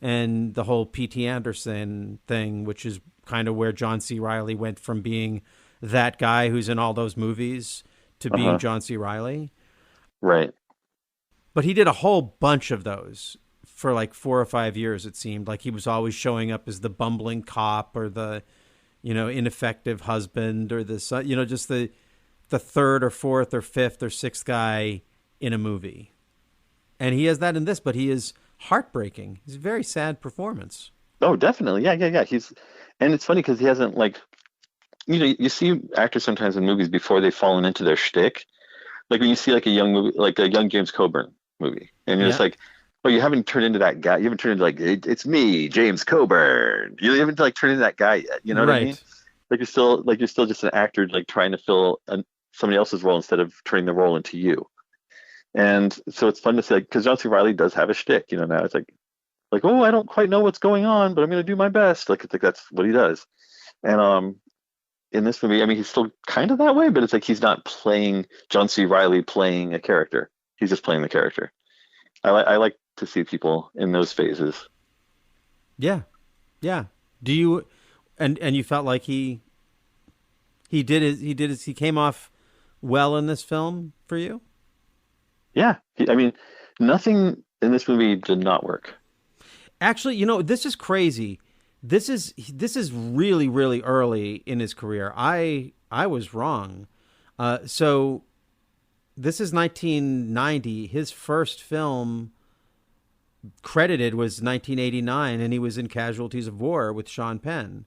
and the whole P.T. Anderson thing, which is kind of where John C. Reilly went from being that guy who's in all those movies to being John C. Reilly. Right. But he did a whole bunch of those for like 4 or 5 years, it seemed. Like he was always showing up as the bumbling cop or the, ineffective husband or the, just the third or fourth or fifth or sixth guy in a movie. And he has that in this, but he is heartbreaking. It's a very sad performance. Oh, definitely. Yeah. And it's funny because he hasn't you see actors sometimes in movies before they've fallen into their shtick. Like when you see like a young movie, like a young James Coburn movie, and you're just like, oh, you haven't turned into that guy. You haven't turned into like, it's me, James Coburn. You haven't like turned into that guy yet. You know what I mean? Like you're still just an actor, like trying to fill somebody else's role instead of turning the role into you. And so it's fun to say, because John C. Reilly does have a shtick, now it's like, oh, I don't quite know what's going on, but I'm going to do my best. Like, it's like, that's what he does. And in this movie, I mean, he's still kind of that way, but it's like, he's not playing John C. Reilly playing a character. He's just playing the character. I like to see people in those phases. Yeah. Yeah. Do you, and you felt like he came off well in this film for you? Yeah. I mean, nothing in this movie did not work. Actually, this is crazy. This is really, really early in his career. I was wrong. So this is 1990. His first film credited was 1989, and he was in Casualties of War with Sean Penn.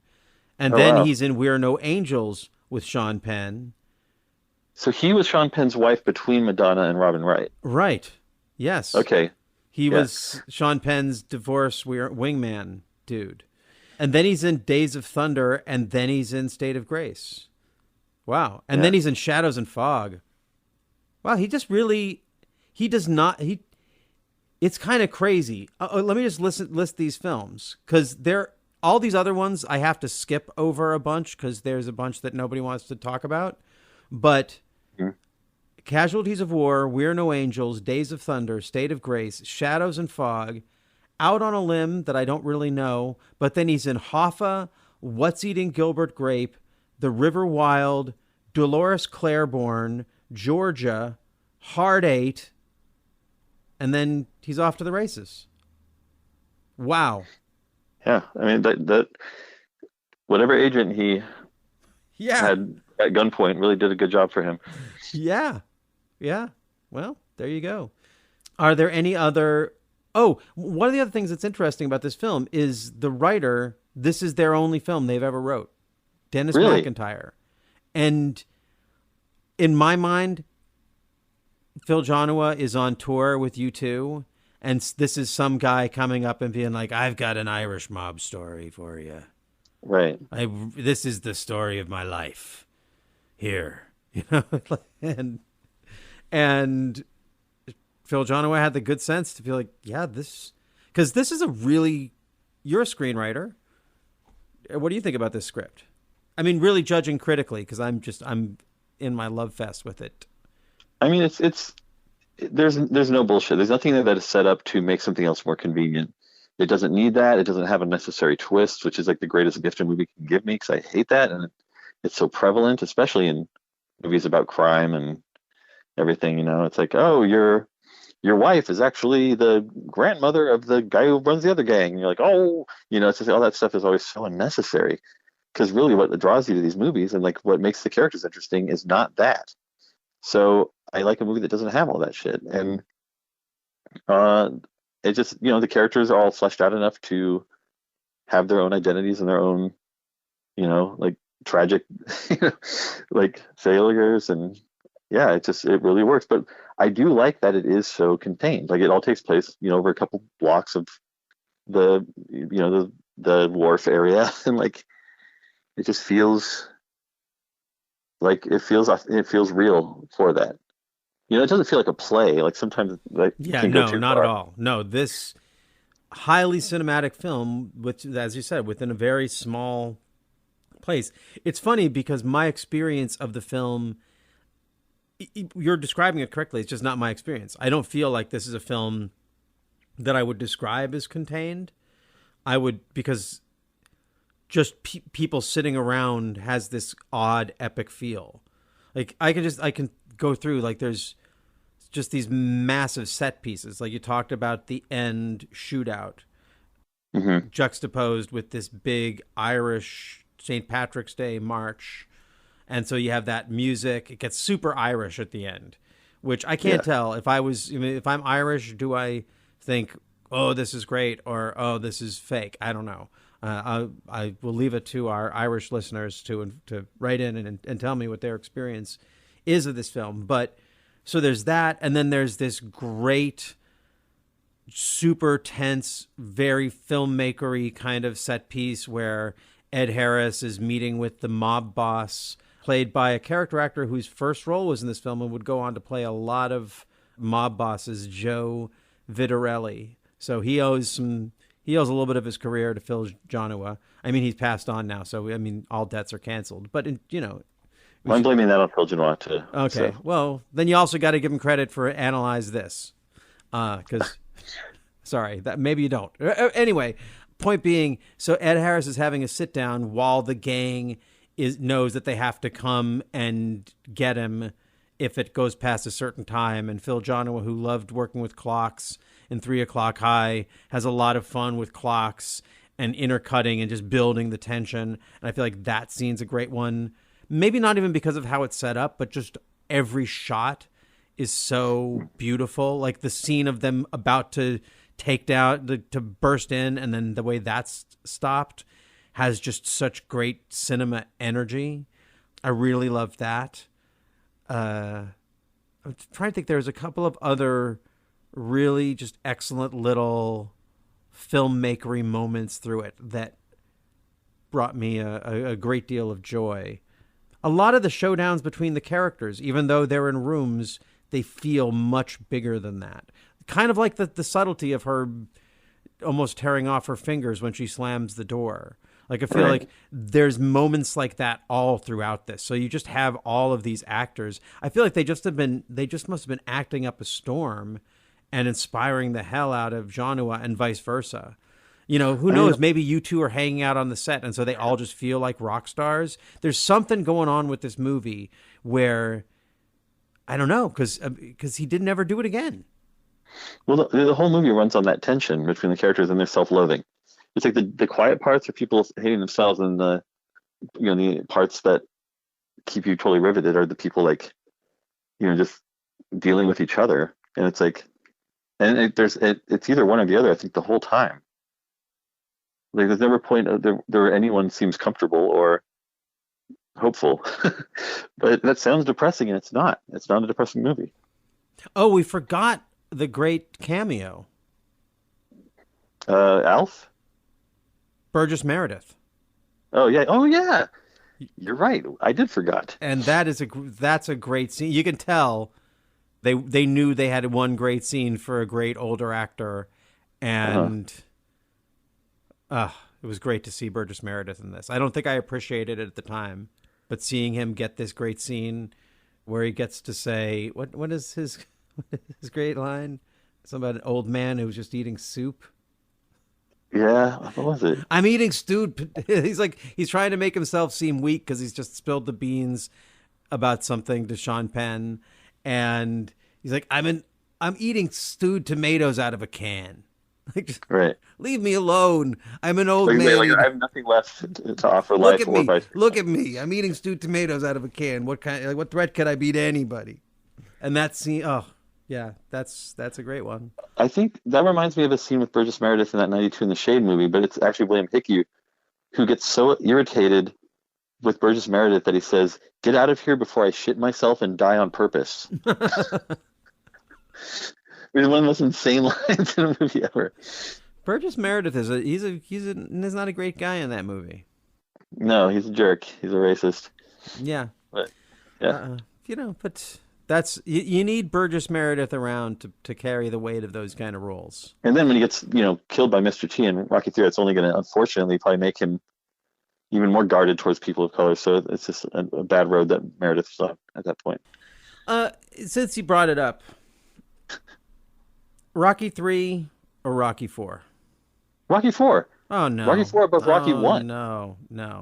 And then he's in We're No Angels with Sean Penn. So he was Sean Penn's wife between Madonna and Robin Wright. Right. Yes. Okay. He was Sean Penn's divorce wingman dude. And then he's in Days of Thunder, and then he's in State of Grace. Wow. And then he's in Shadows and Fog. Wow, it's kind of crazy. Let me just list these films, because all these other ones I have to skip over a bunch because there's a bunch that nobody wants to talk about. But Casualties of War, We're No Angels, Days of Thunder, State of Grace, Shadows and Fog, Out on a Limb that I don't really know, but then he's in Hoffa, What's Eating Gilbert Grape, The River Wild, Dolores Claiborne, Georgia, Hard Eight, and then he's off to the races. Wow. Yeah, I mean that whatever agent he had at gunpoint really did a good job for him. Yeah. Well, there you go. Are there any other? Oh, one of the other things that's interesting about this film is the writer. This is their only film they've ever wrote, Dennis McIntyre, and in my mind, Phil Joanou is on tour with U2, and this is some guy coming up and being like, "I've got an Irish mob story for you." Right. This is the story of my life. Here, and Phil Joanou had the good sense to feel like, because this is you're a screenwriter. What do you think about this script? I mean, really judging critically, because I'm in my love fest with it. I mean, there's no bullshit. There's nothing there that is set up to make something else more convenient. It doesn't need that. It doesn't have a necessary twist, which is like the greatest gift a movie can give me, because I hate that, and it's so prevalent, especially in movies about crime and everything. It's like, oh, your wife is actually the grandmother of the guy who runs the other gang. And you're like, oh, it's just all that stuff is always so unnecessary, because really what draws you to these movies and like what makes the characters interesting is not that. So I like a movie that doesn't have all that shit. And it just, the characters are all fleshed out enough to have their own identities and their own, like tragic, like failures, and yeah, it really works. But I do like that it is so contained. Like it all takes place, over a couple blocks of the, the wharf area, and like it just feels like it feels real for that. It doesn't feel like a play. Like sometimes, like can go no, too not far. at all. No, this highly cinematic film, which, as you said, within a very small place. It's funny because my experience of the film, you're describing it correctly. It's just not my experience. I don't feel like this is a film that I would describe as contained. Because just people sitting around has this odd epic feel. Like I can go through, like there's just these massive set pieces. Like you talked about the end shootout, juxtaposed with this big Irish St. Patrick's Day march. And so you have that music. It gets super Irish at the end, which I can't tell if I'm Irish, do I think, oh, this is great, or oh, this is fake? I don't know. I will leave it to our Irish listeners to write in and tell me what their experience is of this film. But so there's that, and then there's this great, super tense, very filmmakery kind of set piece where Ed Harris is meeting with the mob boss, played by a character actor whose first role was in this film and would go on to play a lot of mob bosses, Joe Vitarelli. So he owes a little bit of his career to Phil Joanou. I mean, he's passed on now, so I mean, all debts are canceled. But I'm blaming that on Phil Joanou too. Okay, well, then you also got to give him credit for Analyze This, because sorry, that maybe you don't. Anyway, point being, so Ed Harris is having a sit down while the gang knows that they have to come and get him if it goes past a certain time. And Phil Joanou, who loved working with clocks in 3 O'Clock High, has a lot of fun with clocks and intercutting and just building the tension. And I feel like that scene's a great one. Maybe not even because of how it's set up, but just every shot is so beautiful. Like the scene of them about to take down, to burst in, and then the way that's stopped has just such great cinema energy. I really love that. I'm trying to think. There's a couple of other really just excellent little filmmakery moments through it that brought me a great deal of joy. A lot of the showdowns between the characters, even though they're in rooms, they feel much bigger than that. Kind of like the subtlety of her almost tearing off her fingers when she slams the door. Like I feel like there's moments like that all throughout this. So you just have all of these actors. I feel like they just must have been acting up a storm and inspiring the hell out of Joanou and vice versa. Who knows? Maybe you two are hanging out on the set, and so they all just feel like rock stars. There's something going on with this movie where, I don't know, because he didn't ever do it again. Well, the whole movie runs on that tension between the characters and their self-loathing. It's like the quiet parts are people hating themselves, and the parts that keep you totally riveted are the people just dealing with each other. And it's like, and it's either one or the other. I think the whole time. Like there's never a point there anyone seems comfortable or hopeful. But that sounds depressing, and it's not. It's not a depressing movie. Oh, we forgot the great cameo. Alf? Burgess Meredith. Oh yeah. You're right. I did forgot. And that's a great scene. You can tell they knew they had one great scene for a great older actor, and it was great to see Burgess Meredith in this. I don't think I appreciated it at the time, but seeing him get this great scene where he gets to say, what is his great line? Something about an old man who was just eating soup. Yeah, what was it? I'm eating stewed. He's trying to make himself seem weak because he's just spilled the beans about something to Sean Penn, and he's like, I'm eating stewed tomatoes out of a can. Right. Leave me alone. I'm an old man. I have nothing left to offer life. Look at me. I'm eating stewed tomatoes out of a can. What threat could I be to anybody? And that scene. Oh, yeah. That's a great one. I think that reminds me of a scene with Burgess Meredith in that 92 in the Shade movie, but it's actually William Hickey who gets so irritated with Burgess Meredith that he says, "Get out of here before I shit myself and die on purpose." It's one of the most insane lines in a movie ever. Burgess Meredith he's not a great guy in that movie. No, he's a jerk. He's a racist. Yeah. But yeah. But that's you need Burgess Meredith around to carry the weight of those kind of roles. And then when he gets, killed by Mr. T in Rocky 3, it's only going to, unfortunately, probably make him even more guarded towards people of color. So it's just a bad road that Meredith was on at that point. Since you brought it up, Rocky 3 or Rocky 4? Rocky 4. Oh no. Rocky 4 above Rocky 1. No.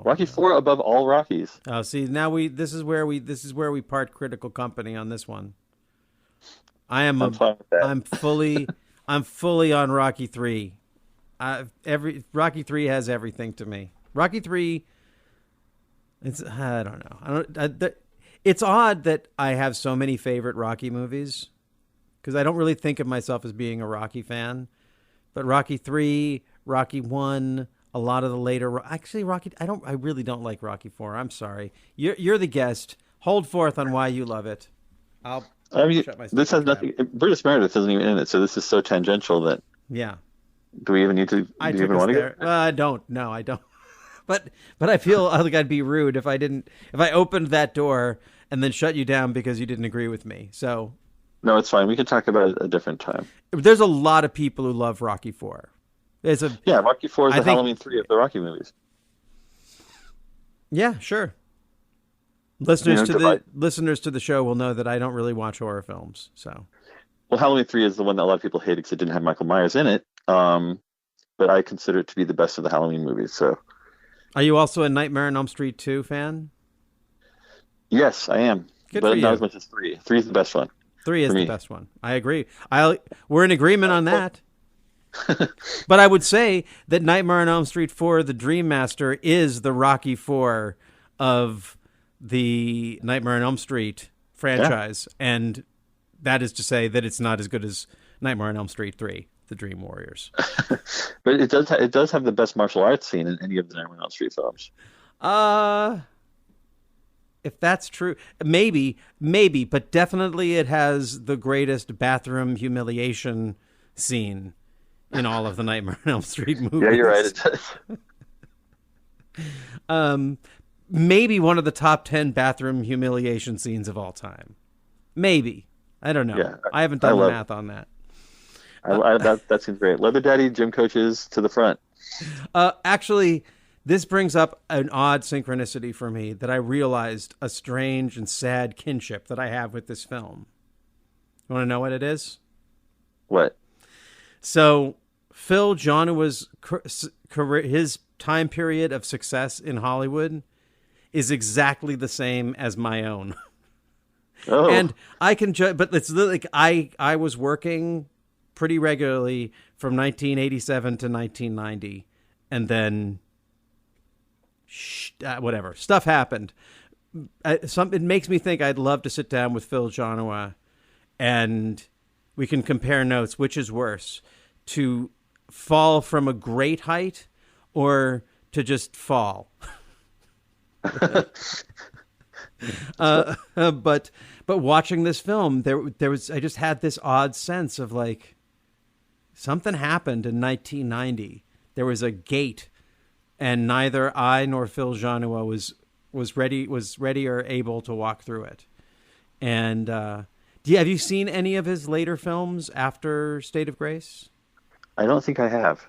Rocky 4 above all Rockies. Oh, see, now this is where we part critical company on this one. I'm fully on Rocky 3. Rocky 3 has everything to me. Rocky 3, I don't know. It's odd that I have so many favorite Rocky movies because I don't really think of myself as being a Rocky fan. But Rocky 3, Rocky 1, a lot of the later... Actually, Rocky... I really don't like Rocky 4. I'm sorry. You're the guest. Hold forth on why you love it. Shut my this has nothing... Burgess Meredith isn't even in it, so this is so tangential that... Yeah. Do we even need to... I want to go? I don't. No, I don't. But I feel like I'd be rude if I opened that door and then shut you down because you didn't agree with me. So... No, it's fine. We can talk about it a different time. There's a lot of people who love Rocky 4. Rocky 4 is the Halloween 3 of the Rocky movies. Yeah, sure. Listeners to the show will know that I don't really watch horror films. So, well, Halloween 3 is the one that a lot of people hate because it didn't have Michael Myers in it. But I consider it to be the best of the Halloween movies. So, are you also a Nightmare on Elm Street 2 fan? Yes, I am. But not as much as 3. 3 is the best one. 3 is the best one. I agree. We're in agreement on that. But I would say that Nightmare on Elm Street 4, The Dream Master, is the Rocky 4 of the Nightmare on Elm Street franchise. Yeah. And that is to say that it's not as good as Nightmare on Elm Street 3, The Dream Warriors. But it does have the best martial arts scene in any of the Nightmare on Elm Street films. If that's true, maybe, but definitely it has the greatest bathroom humiliation scene in all of the Nightmare on Elm Street movies. Yeah, you're right. It does. Maybe one of the top 10 bathroom humiliation scenes of all time. Maybe. I don't know. Yeah, I haven't done the math on that. That seems great. Leather Daddy, gym coaches to the front. Actually... This brings up an odd synchronicity for me that I realized a strange and sad kinship that I have with this film. You want to know what it is? What? So, Phil Joanou's career, his time period of success in Hollywood is exactly the same as my own. Oh. And I can judge, but it's like I was working pretty regularly from 1987 to 1990, and then... whatever stuff happened. It makes me think I'd love to sit down with Phil Joanou and we can compare notes. Which is worse, to fall from a great height or to just fall? But watching this film, there was I just had this odd sense of like something happened in 1990. There was a gate. And neither I nor Phil Joanou was ready or able to walk through it. And have you seen any of his later films after State of Grace? I don't think I have.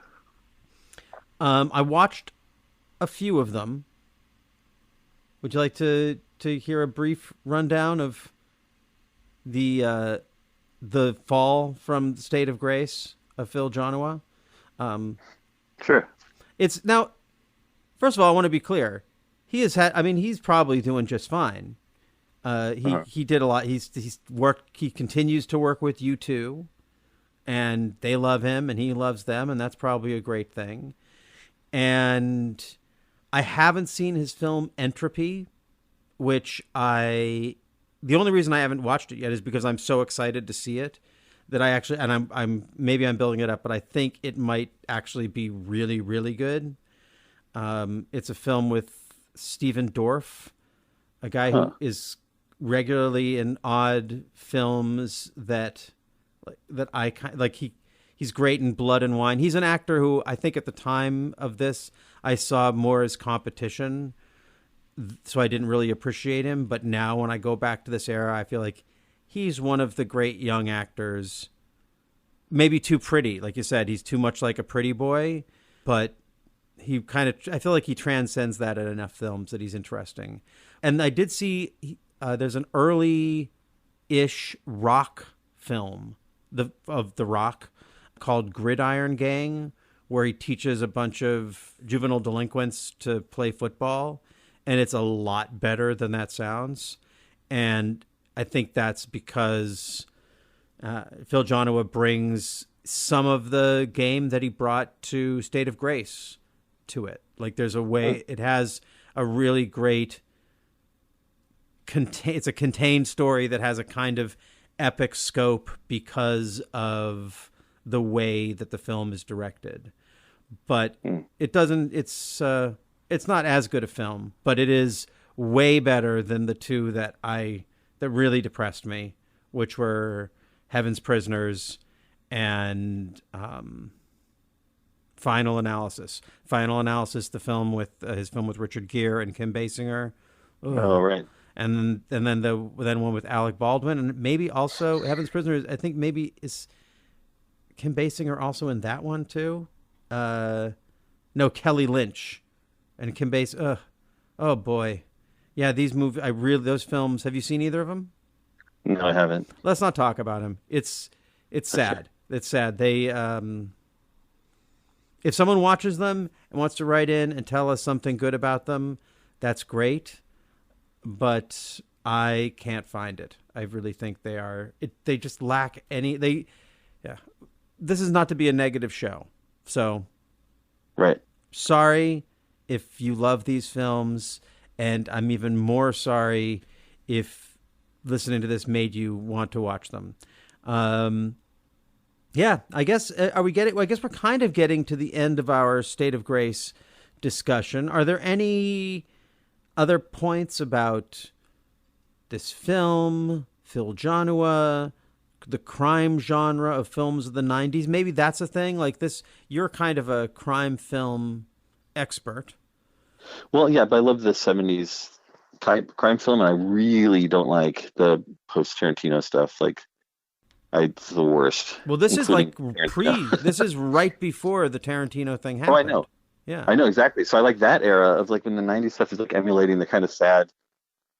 I watched a few of them. Would you like to hear a brief rundown of the fall from State of Grace of Phil Joanou? Sure. It's now. First of all, I want to be clear. He's probably doing just fine. He did a lot. He's worked. He continues to work with U2, and they love him, and he loves them, and that's probably a great thing. And I haven't seen his film Entropy, which the only reason I haven't watched it yet is because I'm so excited to see it that I actually, and I'm building it up, but I think it might actually be really, really good. It's a film with Stephen Dorff, a guy who is regularly in odd films that I like. He's great in Blood and Wine. He's an actor who I think at the time of this I saw more as competition, so I didn't really appreciate him. But now when I go back to this era, I feel like he's one of the great young actors. Maybe too pretty, like you said, he's too much like a pretty boy, but I feel like he transcends that in enough films that he's interesting. And I did see there's an early-ish rock film of The Rock called Gridiron Gang, where he teaches a bunch of juvenile delinquents to play football, and it's a lot better than that sounds. And I think that's because Phil Joanou brings some of the game that he brought to State of Grace to it. Like there's a way it has a really great it's a contained story that has a kind of epic scope because of the way that the film is directed. But it doesn't it's not as good a film, but it is way better than the two that really depressed me, which were Heaven's Prisoners and Final Analysis. Final Analysis, the film with his film with Richard Gere and Kim Basinger. Ugh. Oh, right. And then one with Alec Baldwin, and maybe also Heaven's Prisoners. I think maybe is Kim Basinger also in that one too. No, Kelly Lynch and Kim Basinger. Oh boy, yeah. These movies, those films. Have you seen either of them? No, I haven't. Let's not talk about him. It's sad. It's sad. They if someone watches them and wants to write in and tell us something good about them, that's great. But I can't find it. I really think they just lack any. This is not to be a negative show. So, right. Sorry if you love these films, and I'm even more sorry if listening to this made you want to watch them. Yeah, I guess I guess we're kind of getting to the end of our State of Grace discussion. Are there any other points about this film, Phil Joanou, the crime genre of films of the 90s? Maybe that's a thing. Like this, you're kind of a crime film expert. Well, yeah, but I love the 70s type crime film, and I really don't like the post-Tarantino stuff. Like, it's the worst. Well, this is like this is right before the Tarantino thing happened. Oh, I know. Yeah, I know exactly. So I like that era of like when the 90s stuff is like emulating the kind of sad,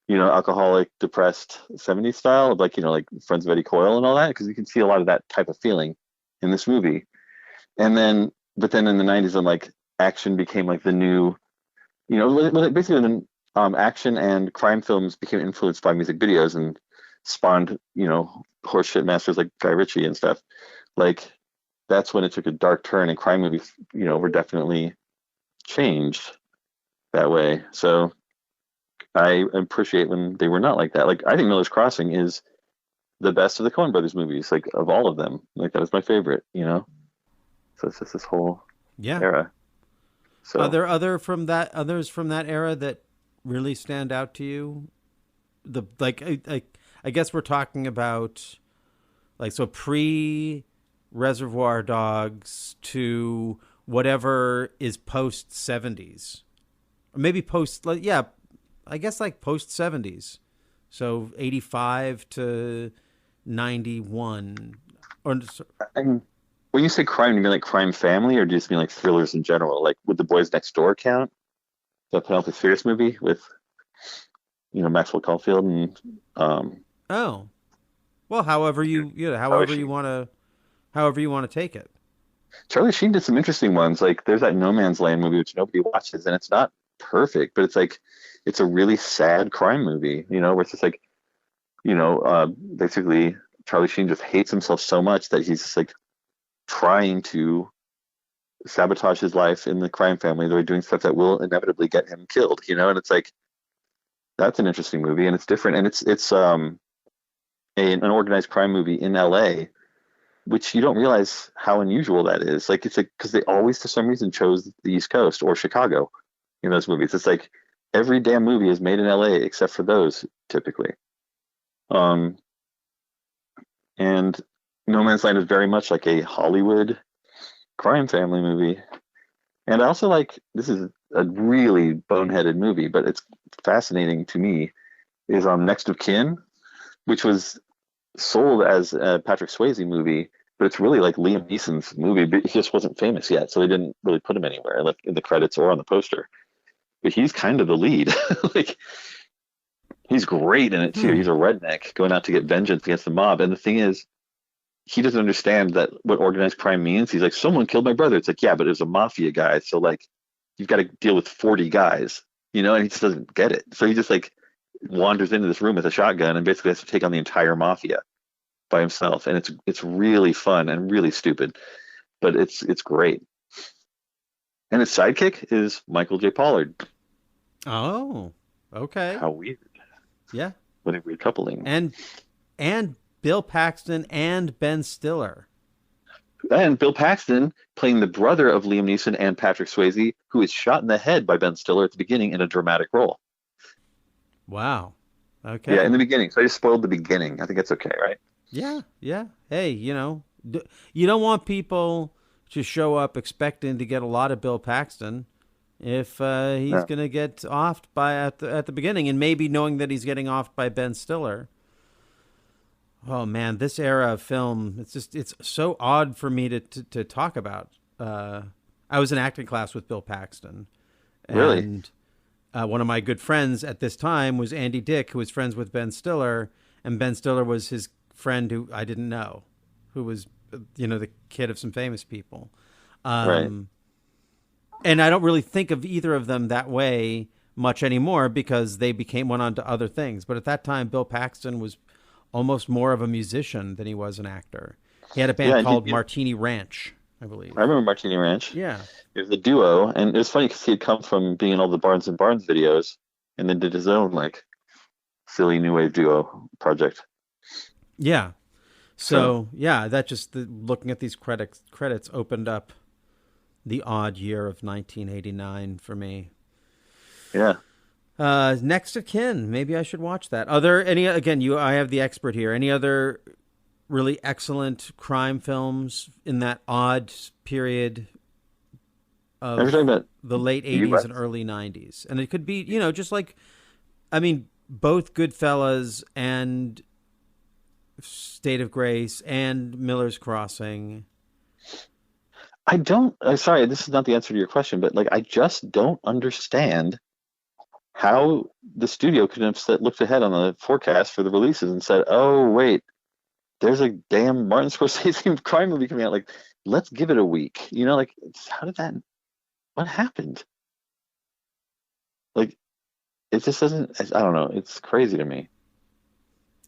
alcoholic, depressed 70s style of like, like Friends of Eddie Coyle and all that, because you can see a lot of that type of feeling in this movie. But then in the 90s, I'm like, action became like the new, basically then action and crime films became influenced by music videos and spawned, horseshit masters like Guy Ritchie and stuff. Like that's when it took a dark turn, and crime movies, were definitely changed that way. So I appreciate when they were not like that. Like I think Miller's Crossing is the best of the Coen Brothers movies, like of all of them. Like that was my favorite, So it's just this whole era. So are there others from that era that really stand out to you? I guess we're talking about pre Reservoir Dogs to whatever is post 70s, or maybe post I guess like post 70s, so 85 to 91. Or when you say crime, you mean like Crime Family, or do you just mean like thrillers in general? Like would The Boys Next Door count? The Penelope Fierce movie with Maxwell Caulfield and however you want to take it. Charlie Sheen did some interesting ones. Like there's that No Man's Land movie which nobody watches, and it's not perfect, but it's a really sad crime movie, where it's just like, basically Charlie Sheen just hates himself so much that he's just like trying to sabotage his life in the crime family. They're doing stuff that will inevitably get him killed, and it's like, that's an interesting movie, and it's different, and it's an organized crime movie in LA, which you don't realize how unusual that is. Like it's like, because they always for some reason chose the East Coast or Chicago in those movies. It's like every damn movie is made in LA except for those typically. Um, and No Man's Land is very much like a Hollywood crime family movie. And I also like, this is a really boneheaded movie, but it's fascinating to me, is Next of Kin, which was sold as a Patrick Swayze movie, but it's really like Liam Neeson's movie, but he just wasn't famous yet, so they didn't really put him anywhere, like in the credits or on the poster. But he's kind of the lead. Like, he's great in it too. He's a redneck going out to get vengeance against the mob. And the thing is, he doesn't understand that what organized crime means. He's like, someone killed my brother. It's like, yeah, but it was a mafia guy. So like, you've got to deal with 40 guys, you know, and he just doesn't get it. So he just like wanders into this room with a shotgun and basically has to take on the entire mafia by himself. And it's really fun and really stupid, but it's great. And his sidekick is Michael J. Pollard. Oh, okay. How weird. Yeah. What a weird coupling. And Bill Paxton and Ben Stiller. And Bill Paxton playing the brother of Liam Neeson and Patrick Swayze, who is shot in the head by Ben Stiller at the beginning in a dramatic role. Wow. Okay. Yeah, in the beginning. So I just spoiled the beginning. I think that's okay, right? Yeah, yeah. Hey, you know, you don't want people to show up expecting to get a lot of Bill Paxton if he's going to get offed by at the beginning, and maybe knowing that he's getting offed by Ben Stiller. Oh man, this era of film, it's so odd for me to talk about. I was in acting class with Bill Paxton. Really? And one of my good friends at this time was Andy Dick, who was friends with Ben Stiller, and Ben Stiller was his friend who I didn't know, who was, you know, the kid of some famous people. Right. And I don't really think of either of them that way much anymore because they went on to other things. But at that time, Bill Paxton was almost more of a musician than he was an actor. He had a band called Martini Ranch, I believe. I remember Martini Ranch. Yeah. It was a duo, and it was funny because he had come from being in all the Barnes and Barnes videos and then did his own like silly new wave duo project. Yeah. So yeah, that just looking at these credits opened up the odd year of 1989 for me. Yeah. Next of Kin. Maybe I should watch that. Are there any? Again, I have the expert here. Any other really excellent crime films in that odd period of the late 80s and early 90s? And it could be, you know, just like, I mean, both Goodfellas and State of Grace and Miller's Crossing. Sorry, this is not the answer to your question, but like, I just don't understand how the studio could have looked ahead on the forecast for the releases and said, oh, wait, there's a damn Martin Scorsese crime movie coming out. Like, let's give it a week. You know, like, what happened? Like, it just doesn't, I don't know. It's crazy to me.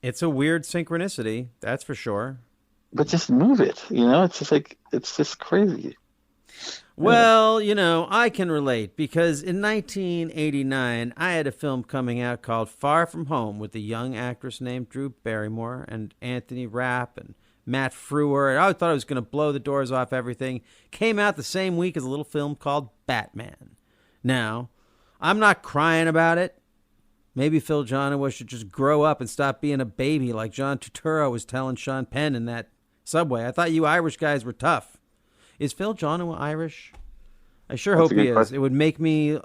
It's a weird synchronicity, that's for sure. But just move it, you know? It's just like, it's just crazy. Well, you know, I can relate because in 1989, I had a film coming out called Far From Home with a young actress named Drew Barrymore and Anthony Rapp and Matt Frewer. And I thought I was going to blow the doors off everything. Came out the same week as a little film called Batman. Now, I'm not crying about it. Maybe Phil Joanou should just grow up and stop being a baby like John Turturro was telling Sean Penn in that subway. I thought you Irish guys were tough. Is Phil Joanou Irish? I sure hope he is. Question. It would make me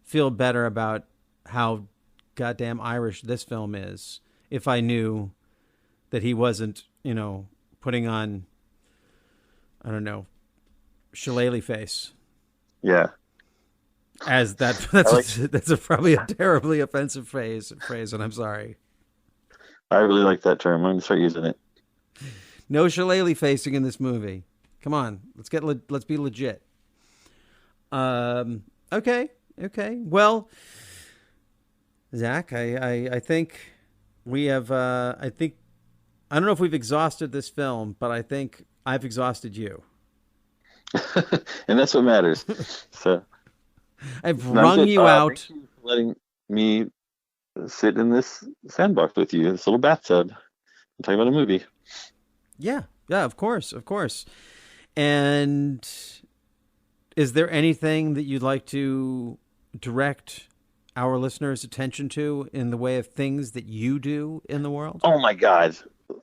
feel better about how goddamn Irish this film is if I knew that he wasn't, you know, putting on, I don't know, shillelagh face. Yeah. As that's probably a terribly offensive phrase, and I'm sorry. I really like that term. I'm going to start using it. No shillelagh facing in this movie. Come on, let's be legit. Okay. Well, Zach, I think we have. I don't know if we've exhausted this film, but I think I've exhausted you. And that's what matters. So I've wrung you out. Thank you for letting me sit in this sandbox with you, this little bathtub, and talk about a movie. Yeah, of course. And is there anything that you'd like to direct our listeners' attention to in the way of things that you do in the world? Oh my God.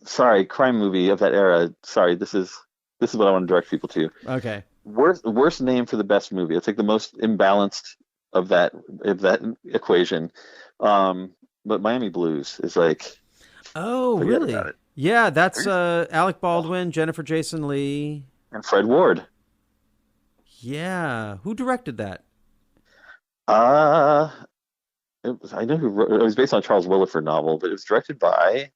Sorry, crime movie of that era. Sorry, this is what I want to direct people to. Okay. Worst name for the best movie. It's like the most imbalanced of that equation. But Miami Blues is like, oh, forget really? about it. Yeah, that's Alec Baldwin, Jennifer Jason Leigh, And Fred Ward. Yeah, who directed that? I know who wrote it. Was based on a Charles Willeford novel, but it was directed by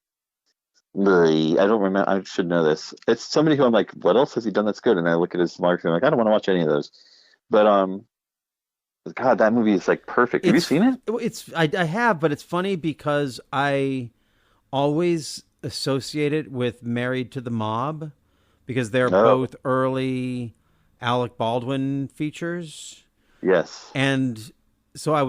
I don't remember. I should know this. It's somebody who I'm like, what else has he done that's good? And I look at his marketing, I'm like, I don't want to watch any of those. But God, that movie is like perfect. Have you seen it? I have, but it's funny because I always associate it with Married to the Mob because they're both early Alec Baldwin features. Yes. And so I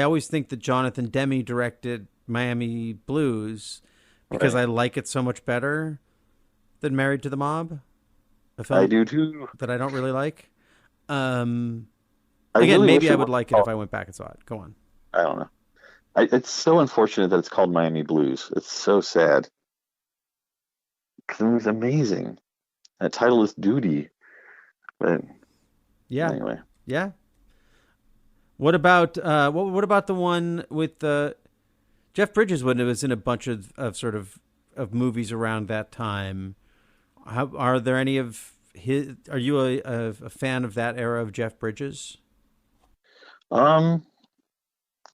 always think that Jonathan Demme directed Miami Blues because I like it so much better than Married to the Mob. I do too. That I don't really like. Again, really maybe I would like it if I went back and saw it. Go on. I don't know. It's so unfortunate that it's called Miami Blues. It's so sad. Because it was amazing. That title is Duty. But yeah. Anyway. Yeah. What about what about the one with Jeff Bridges when it was in a bunch of sort of movies around that time? Are there any of his? Are you a fan of that era of Jeff Bridges? I'm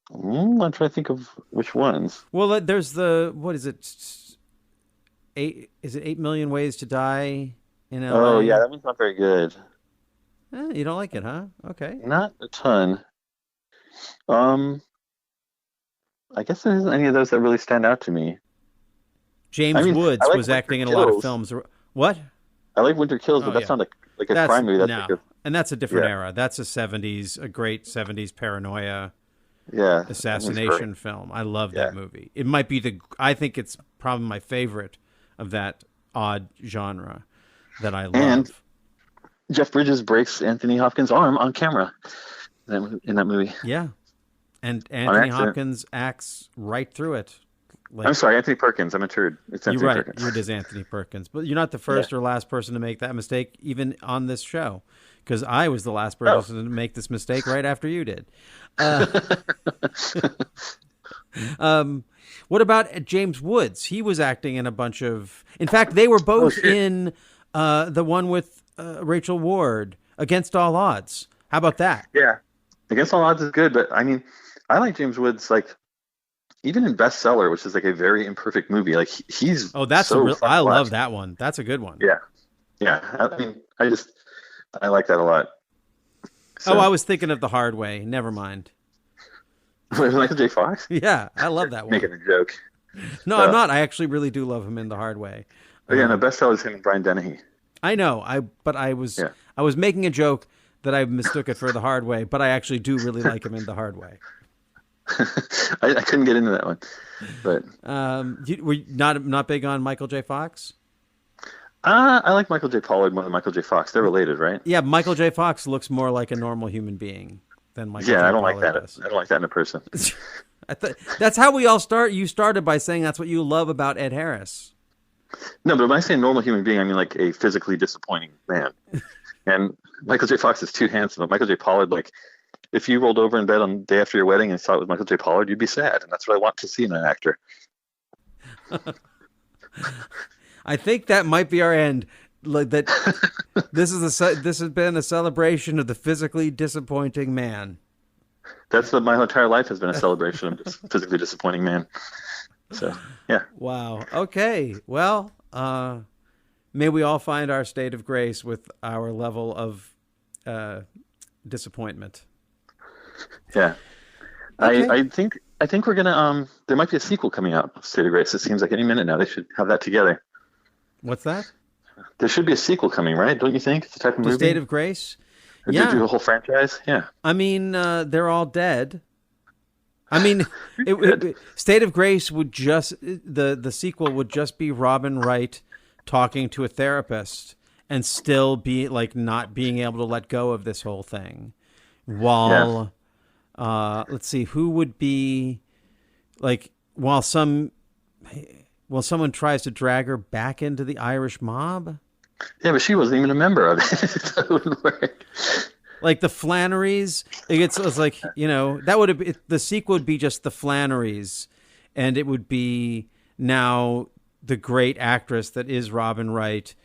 trying to think of which ones. Well, there's what is it? Is it 8 Million Ways to Die in LA? Oh yeah, that one's not very good. You don't like it, huh? Okay. Not a ton. I guess there isn't any of those that really stand out to me. James Woods was acting in a lot of films. What? I like Winter Kills, but that's not like a crime movie. And that's a different era. That's a great 70s paranoia assassination film. I love that movie. It might be I think it's probably my favorite of that odd genre that I love. And Jeff Bridges breaks Anthony Hopkins' arm on camera in that movie. Yeah. And Anthony Hopkins acts right through it. I'm sorry, Anthony Perkins. I'm a turd. It's Anthony Perkins. You're just Anthony Perkins. But you're not the first or last person to make that mistake, even on this show. Because I was the last person to make this mistake right after you did. What about James Woods? He was acting in a bunch of... In fact, they were both in the one with Rachel Ward, Against All Odds. How about that? Yeah. Against All Odds is good, but I mean, I like James Woods, like, even in Bestseller, which is like a very imperfect movie, like he's I love that one. That's a good one. Yeah. I mean, I like that a lot. So, I was thinking of The Hard Way. Never mind. Michael J. Fox? Yeah, I love that one. Making a joke. No, I'm not. I actually really do love him in The Hard Way. Yeah, no, Bestseller is him and Brian Dennehy. I know. But I was making a joke that I mistook it for The Hard Way, but I actually do really like him in The Hard Way. I couldn't get into that one, but were you not big on Michael J. Fox? I like Michael J. Pollard more than Michael J. Fox. They're related, right? Yeah, Michael J. Fox looks more like a normal human being than Michael J. I don't Pollard like that. does. I don't like that in a person. That's how we all start. You started by saying that's what you love about Ed Harris. No, but when I say normal human being, I mean like a physically disappointing man. And Michael J. Fox is too handsome. But Michael J. Pollard, like, if you rolled over in bed on the day after your wedding and saw it was Michael J. Pollard, you'd be sad. And that's what I want to see in an actor. I think that might be our end. Like that. This has been a celebration of the physically disappointing man. That's what my entire life has been, a celebration of this physically disappointing man. So, yeah. Wow. Okay. Well, may we all find our state of grace with our level of disappointment. Yeah. Okay. I think we're gonna there might be a sequel coming out, State of Grace. It seems like any minute now they should have that together. What's that? There should be a sequel coming, right? Don't you think? It's the type of movie. State of Grace? Or do a whole franchise? Yeah. I mean, they're all dead. I mean, State of Grace would just the sequel would just be Robin Wright talking to a therapist and still be like not being able to let go of this whole thing, while let's see, who would be like while someone tries to drag her back into the Irish mob. Yeah, but she wasn't even a member of it. That wouldn't work. Like the Flannerys, it's like, that would have the sequel would be just the Flannerys, and it would be now the great actress that is Robin Wright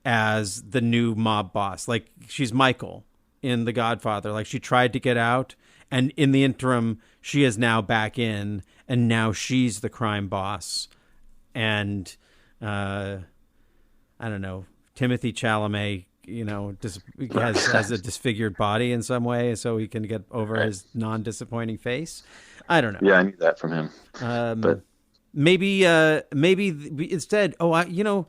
as the new mob boss. Like she's Michael in The Godfather. Like she tried to get out, and in the interim, she is now back in, and now she's the crime boss. And I don't know, Timothy Chalamet, has a disfigured body in some way, so he can get over his non-disappointing face. I don't know. Yeah, I knew that from him. But maybe instead. Well,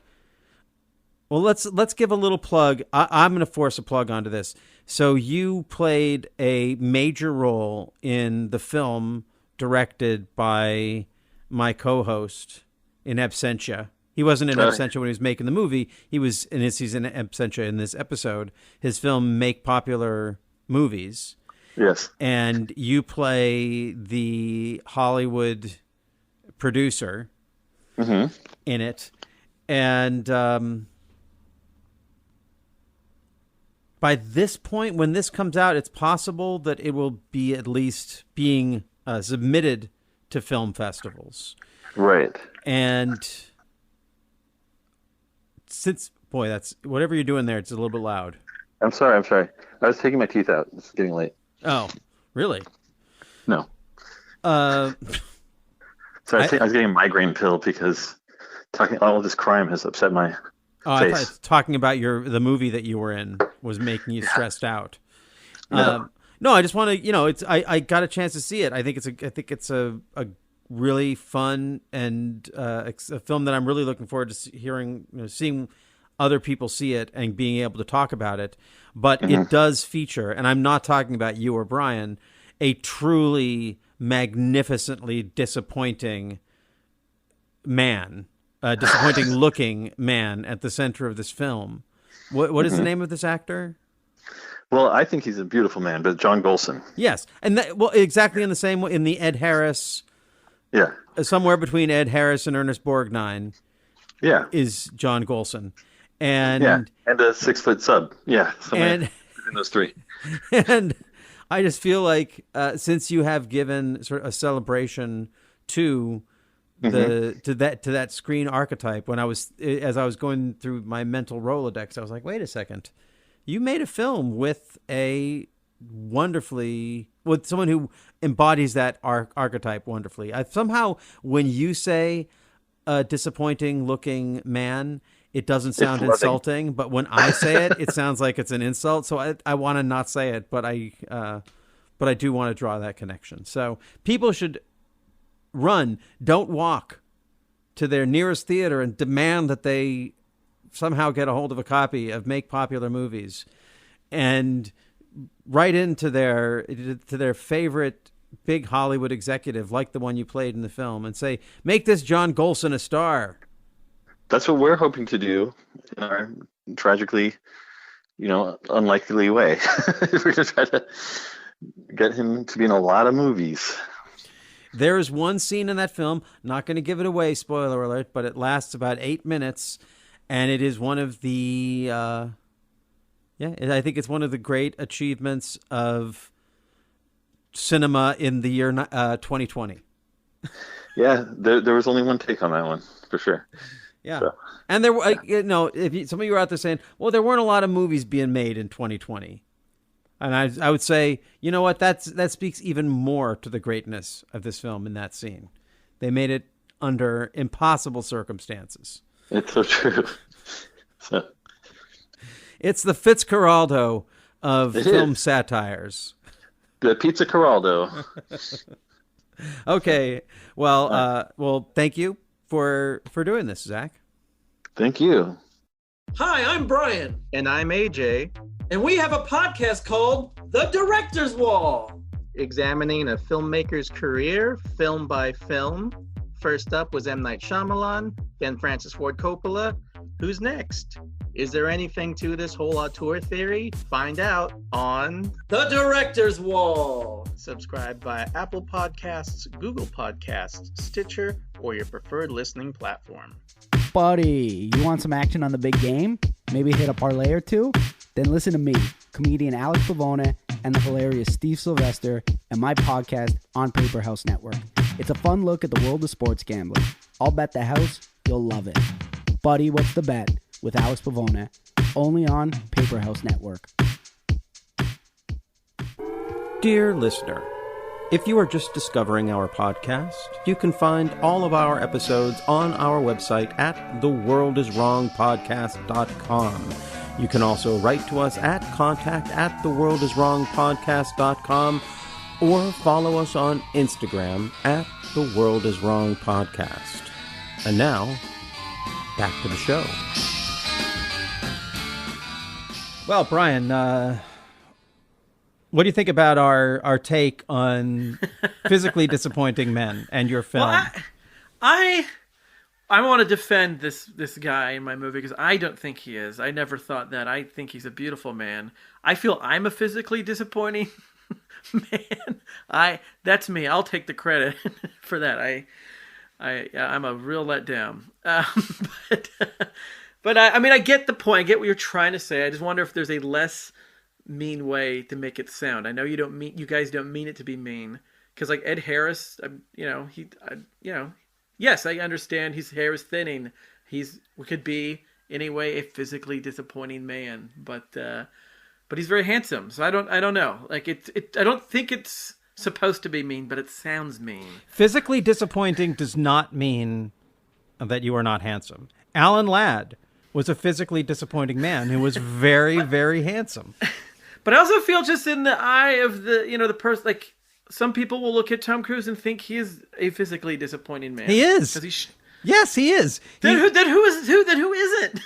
let's give a little plug. I'm going to force a plug onto this. So you played a major role in the film directed by my co-host in absentia. He wasn't in absentia when he was making the movie. He's in absentia in this episode. His film Make Popular Movies. Yes. And you play the Hollywood producer in it. And by this point, when this comes out, it's possible that it will be at least being submitted to film festivals. Right. And since, that's whatever you're doing there, it's a little bit loud. I'm sorry. I was taking my teeth out. It's getting late. Oh, really? No. So I was getting a migraine pill because talking all this crime has upset my face. I thought talking about the movie that you were in was making you stressed out. No. No, I just want to, I got a chance to see it. I think it's a really fun and a film that I'm really looking forward to seeing other people see it and being able to talk about it. But it does feature, and I'm not talking about you or Brian, a truly magnificently disappointing man, disappointing looking man at the center of this film. What is the name of this actor? Well, I think he's a beautiful man, but John Golson. Yes, and exactly in the same way in the Ed Harris. Yeah. Somewhere between Ed Harris and Ernest Borgnine. Yeah. Is John Golson. And and a 6-foot sub. Yeah. Somewhere between those three. And I just feel like since you have given sort of a celebration to that screen archetype, as I was going through my mental Rolodex, I was like, wait a second. You made a film with someone who embodies that archetype wonderfully. Somehow, when you say a disappointing looking man, it doesn't sound insulting, but when I say it, it sounds like it's an insult. So I want to not say it, but I do want to draw that connection. So people should don't walk to their nearest theater and demand that they somehow get a hold of a copy of Make Popular Movies and write into their favorite big Hollywood executive, like the one you played in the film, and say, make this John Golson a star. That's what we're hoping to do in our tragically, unlikely way. We're going to try to get him to be in a lot of movies. There is one scene in that film, not going to give it away, spoiler alert, but it lasts about 8 minutes, and it is one of the, I think it's one of the great achievements of cinema in the year 2020. Yeah, there was only one take on that one, for sure. Yeah. So. And there were, some of you are out there saying, well, there weren't a lot of movies being made in 2020. And I would say, you know what, that speaks even more to the greatness of this film in that scene. They made it under impossible circumstances. It's so true. It's the Fitzcarraldo of film satires. The Pizza Carraldo. Okay. Well, thank you for doing this, Zach. Thank you. Hi, I'm Brian. And I'm AJ. And we have a podcast called The Director's Wall, examining a filmmaker's career, film by film. First up was M. Night Shyamalan, then Francis Ford Coppola. Who's next? Is there anything to this whole auteur theory? Find out on The Director's Wall. Subscribe via Apple Podcasts, Google Podcasts, Stitcher, or your preferred listening platform. Buddy, you want some action on the big game? Maybe hit a parlay or two? Then listen to me, comedian Alex Pavone, and the hilarious Steve Sylvester, and my podcast on Paper House Network. It's a fun look at the world of sports gambling. I'll bet the house you'll love it. Buddy, what's the bet? With Alex Pavone, only on Paper House Network. Dear listener, if you are just discovering our podcast, you can find all of our episodes on our website at theworldiswrongpodcast.com. You can also write to us at contact@theworldiswrongpodcast.com or follow us on Instagram at theworldiswrongpodcast. And now, back to the show. Well, Brian, what do you think about our take on physically disappointing men and your film? Well, I want to defend this guy in my movie because I don't think he is. I never thought that. I think he's a beautiful man. I feel I'm a physically disappointing man. That's me. I'll take the credit for that. I'm a real letdown. But I mean, I get the point. I get what you're trying to say. I just wonder if there's a less mean way to make it sound. I know you guys don't mean it to be mean, because like Ed Harris, yes, I understand his hair is thinning. Could be anyway a physically disappointing man, but he's very handsome. So I don't know. Like I don't think it's supposed to be mean, but it sounds mean. Physically disappointing does not mean that you are not handsome. Alan Ladd was a physically disappointing man who was very, very handsome. But I also feel just in the eye of the person, like some people will look at Tom Cruise and think he is a physically disappointing man. He is. Yes, he is. Then who isn't?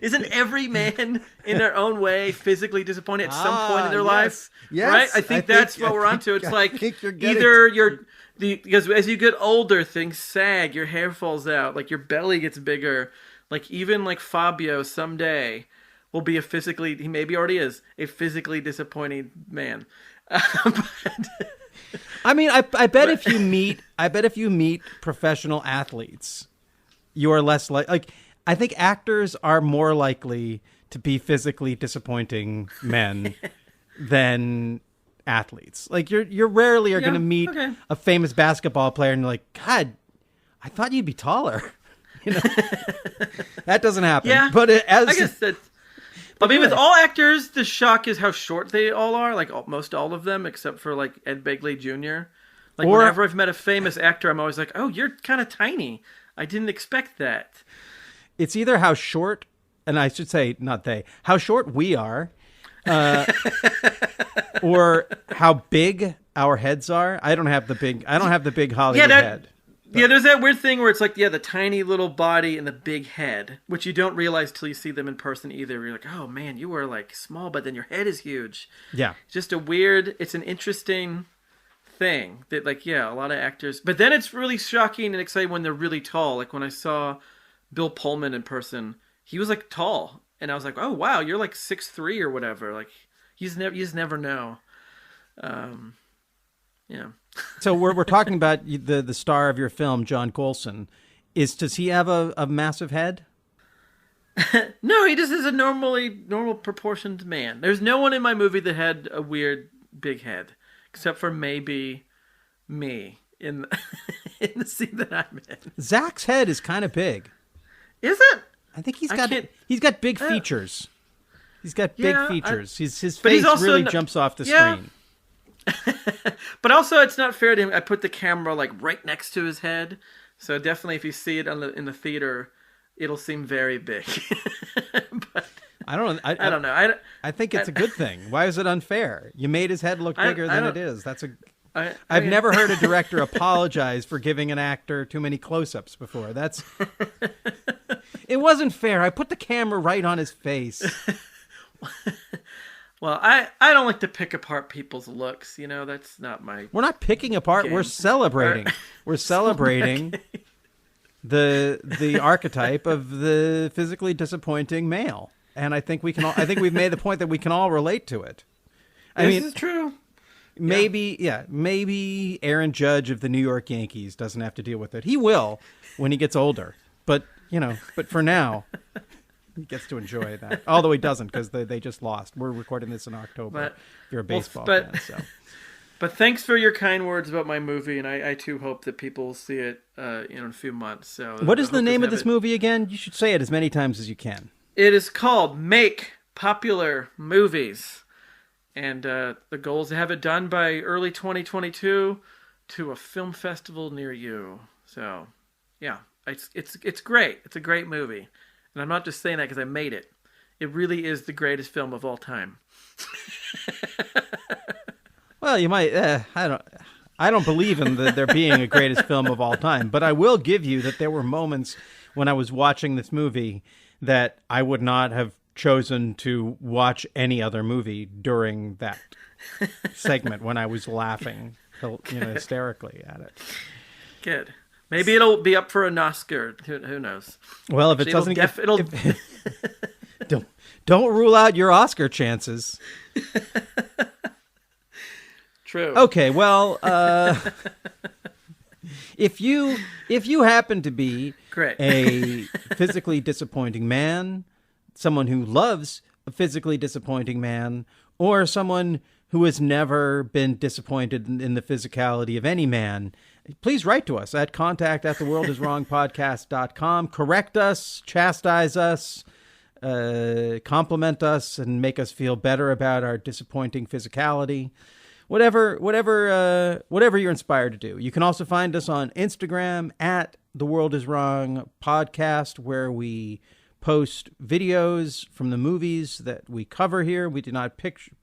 Isn't every man in their own way physically disappointed at some point in their life? Yes. Right? I think that's what we're onto. It's like because as you get older, things sag, your hair falls out, like your belly gets bigger. Like even like Fabio someday will be he maybe already is a physically disappointing man. I mean, I bet if you meet professional athletes, you are less like I think actors are more likely to be physically disappointing men than athletes. Like you're rarely going to meet a famous basketball player and you're like, God, I thought you'd be taller. That doesn't happen. Yeah, but I guess that. I mean, with all actors, the shock is how short they all are. Like most all of them, except for like Ed Begley Jr. Like whenever I've met a famous actor, I'm always like, "Oh, you're kind of tiny. I didn't expect that." It's either how short, and I should say not they, how short we are, or how big our heads are. I don't have the big Hollywood head. Yeah, there's that weird thing where it's like, the tiny little body and the big head, which you don't realize till you see them in person either. You're like, oh man, you were like small, but then your head is huge. Yeah. Just it's an interesting thing that a lot of actors, but then it's really shocking and exciting when they're really tall. Like when I saw Bill Pullman in person, he was like tall. And I was like, oh wow, you're like 6'3" or whatever. Like you just never know. Yeah. So we're talking about the star of your film, John Coulson. Does he have a massive head? No, he just is a normal proportioned man. There's no one in my movie that had a weird big head, except for maybe me in the scene that I'm in. Zach's head is kind of big. Is it? I think he's got big features. He's got big features. His face really jumps off the screen. But also, it's not fair to him. I put the camera like right next to his head, so definitely, if you see it in the theater, it'll seem very big. But I don't know. I think it's a good thing. Why is it unfair? You made his head look bigger than it is. I've never heard a director apologize for giving an actor too many close-ups before. It wasn't fair. I put the camera right on his face. Well, I don't like to pick apart people's looks. That's not my... We're not picking apart. Game. We're celebrating. We're celebrating the archetype of the physically disappointing male. And I think we've made the point that we can all relate to it. This is true. Maybe Aaron Judge of the New York Yankees doesn't have to deal with it. He will when he gets older. But for now, he gets to enjoy that. Although he doesn't, because they just lost. We're recording this in October. If you're a baseball fan, so. But thanks for your kind words about my movie, and I too hope that people will see it in a few months. So, what is the name of this movie again? You should say it as many times as you can. It is called Make Popular Movies, and the goal is to have it done by early 2022 to a film festival near you. So, yeah, it's great. It's a great movie, and I'm not just saying that because I made it. It really is the greatest film of all time. Well, you might. I don't believe in there being a greatest film of all time, but I will give you that there were moments when I was watching this movie that I would not have chosen to watch any other movie during that segment when I was laughing, hysterically at it. Good. Maybe it'll be up for an Oscar. Who knows? Well, if it doesn't don't rule out your Oscar chances. True. Okay, well, if you happen to be a physically disappointing man, someone who loves a physically disappointing man, or someone who has never been disappointed in the physicality of any man, please write to us at contact@theworldiswrongpodcast.com. Correct us, chastise us, compliment us, and make us feel better about our disappointing physicality. Whatever you're inspired to do. You can also find us on Instagram at The World Is Wrong Podcast, where we post videos from the movies that we cover here. We do not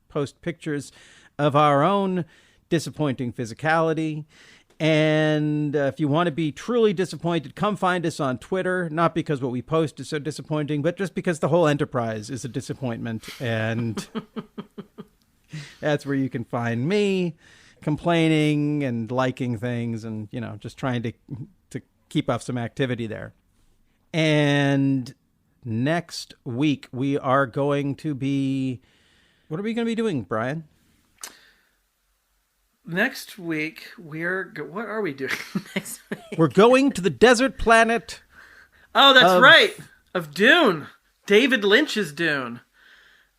post pictures of our own disappointing physicality. And if you want to be truly disappointed, come find us on Twitter, not because what we post is so disappointing, but just because the whole enterprise is a disappointment. And that's where you can find me complaining and liking things and, just trying to keep up some activity there. And next week we are going to be... What are we going to be doing, Brian? Next week, what are we doing next week? We're going to the desert planet. Oh, that's right. Of Dune. David Lynch's Dune.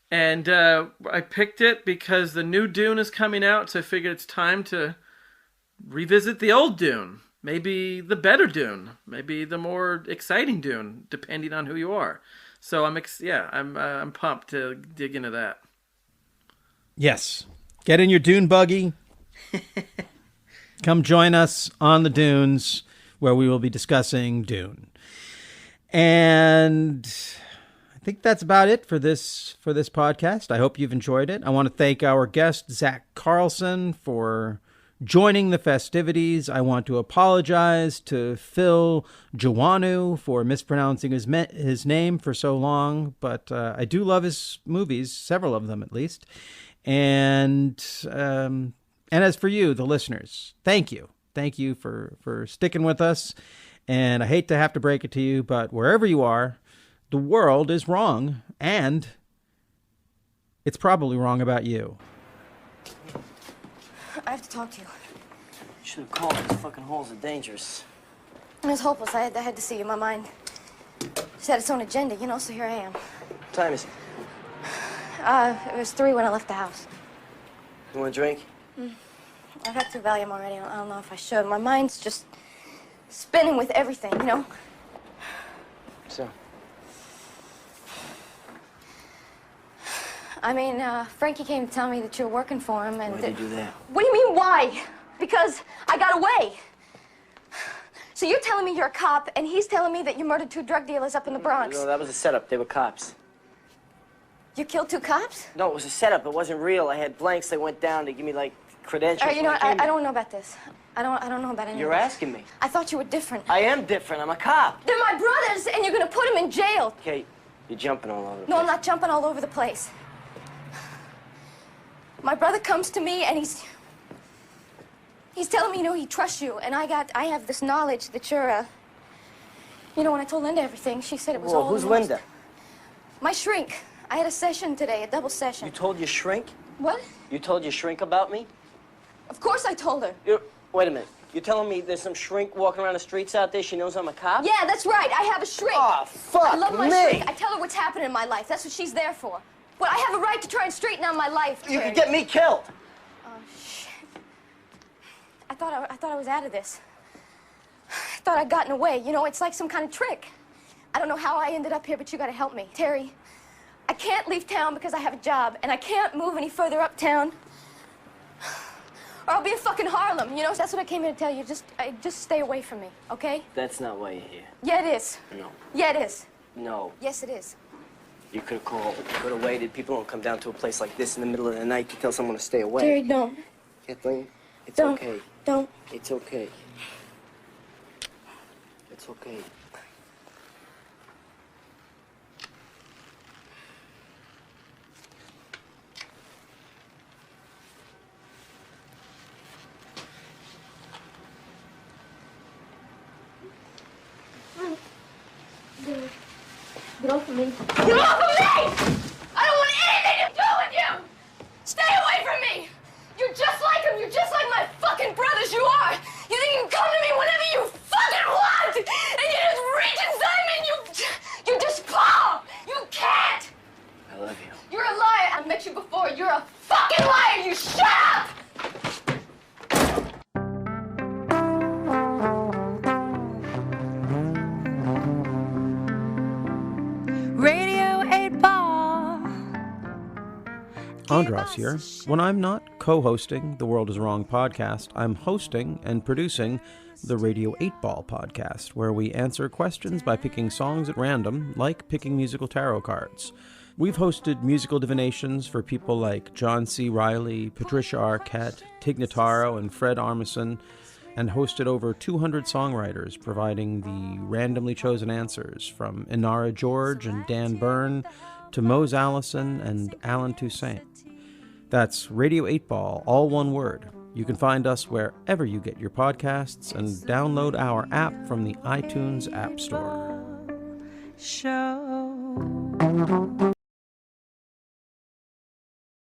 And I picked it because the new Dune is coming out, so I figured it's time to revisit the old Dune. Maybe the better Dune. Maybe the more exciting Dune, depending on who you are. So I'm pumped to dig into that. Yes. Get in your Dune buggy. Come join us on the dunes where we will be discussing Dune. And I think that's about it for this podcast. I hope you've enjoyed it. I want to thank our guest, Zack Carlson, for joining the festivities. I want to apologize to Phil Joanou for mispronouncing his name for so long, but I do love his movies, several of them at least. And as for you, the listeners, thank you. Thank you for sticking with us. And I hate to have to break it to you, but wherever you are, the world is wrong, and it's probably wrong about you. I have to talk to you. You should have called. These fucking holes are dangerous. It was hopeless. I had to see you. My mind set its own agenda, so here I am. What time is it? It was 3 when I left the house. You want a drink? I've had 2 Valium already. I don't know if I should. My mind's just spinning with everything, So? Frankie came to tell me that you're working for him, and... Why did you do that? What do you mean, why? Because I got away. So you're telling me you're a cop, and he's telling me that you murdered 2 drug dealers up in the Bronx. No, that was a setup. They were cops. You killed 2 cops? No, it was a setup. It wasn't real. I had blanks that went down to give me, credentials. I don't know about this. I don't know about any You're of this. asking me. I thought you were different. I am different. I'm a cop. They're my brothers, and you're gonna put them in jail. Kate, you're jumping all over the place. No, I'm not jumping all over the place. My brother comes to me, and he's telling me, he trusts you, and I have this knowledge that you're You know, when I told Linda everything, she said it was Whoa, all who's almost- Linda? My shrink. I had a session today, a double session. You told your shrink? What? You told your shrink about me? Of course I told her. Wait a minute. You're telling me there's some shrink walking around the streets out there? She knows I'm a cop? Yeah, that's right. I have a shrink. Oh, fuck I love my me. shrink. I tell her what's happening in my life. That's what she's there for. But I have a right to try and straighten out my life. You could get me killed. Oh, shit. I thought I was out of this. I thought I'd gotten away. You know, it's like some kind of trick. I don't know how I ended up here, but you gotta help me. Terry, I can't leave town because I have a job, and I can't move any further uptown. Or I'll be in fucking Harlem, you know? That's what I came here to tell you. Just stay away from me, okay? That's not why you're here. Yeah, it is. No. Yeah, it is. No. Yes, it is. You could have called. You could have waited. People don't come down to a place like this in the middle of the night to tell someone to stay away. Terry, don't. Kathleen, it's Don't. okay. Don't. It's okay. It's okay. Get off of me. Get off of me! I don't want anything to do with you! Stay away from me! You're just like him. You're just like my fucking brothers. You are. You think you can come to me whenever you fucking want, and you just reach inside me and you just palm. You can't. I love you. You're a liar. I met you before. You're a fucking liar. You shut up. Radio 8 Ball. Andras here. When I'm not co-hosting the World is Wrong podcast, I'm hosting and producing the Radio 8 Ball podcast, where we answer questions by picking songs at random, like picking musical tarot cards. We've hosted musical divinations for people like John C. Reilly, Patricia Arquette, Tig Notaro, and Fred Armisen, and hosted over 200 songwriters, providing the randomly chosen answers from Inara George and Dan Byrne to Mose Allison and Alan Toussaint. That's Radio 8 Ball, all one word. You can find us wherever you get your podcasts and download our app from the iTunes App Store. Show.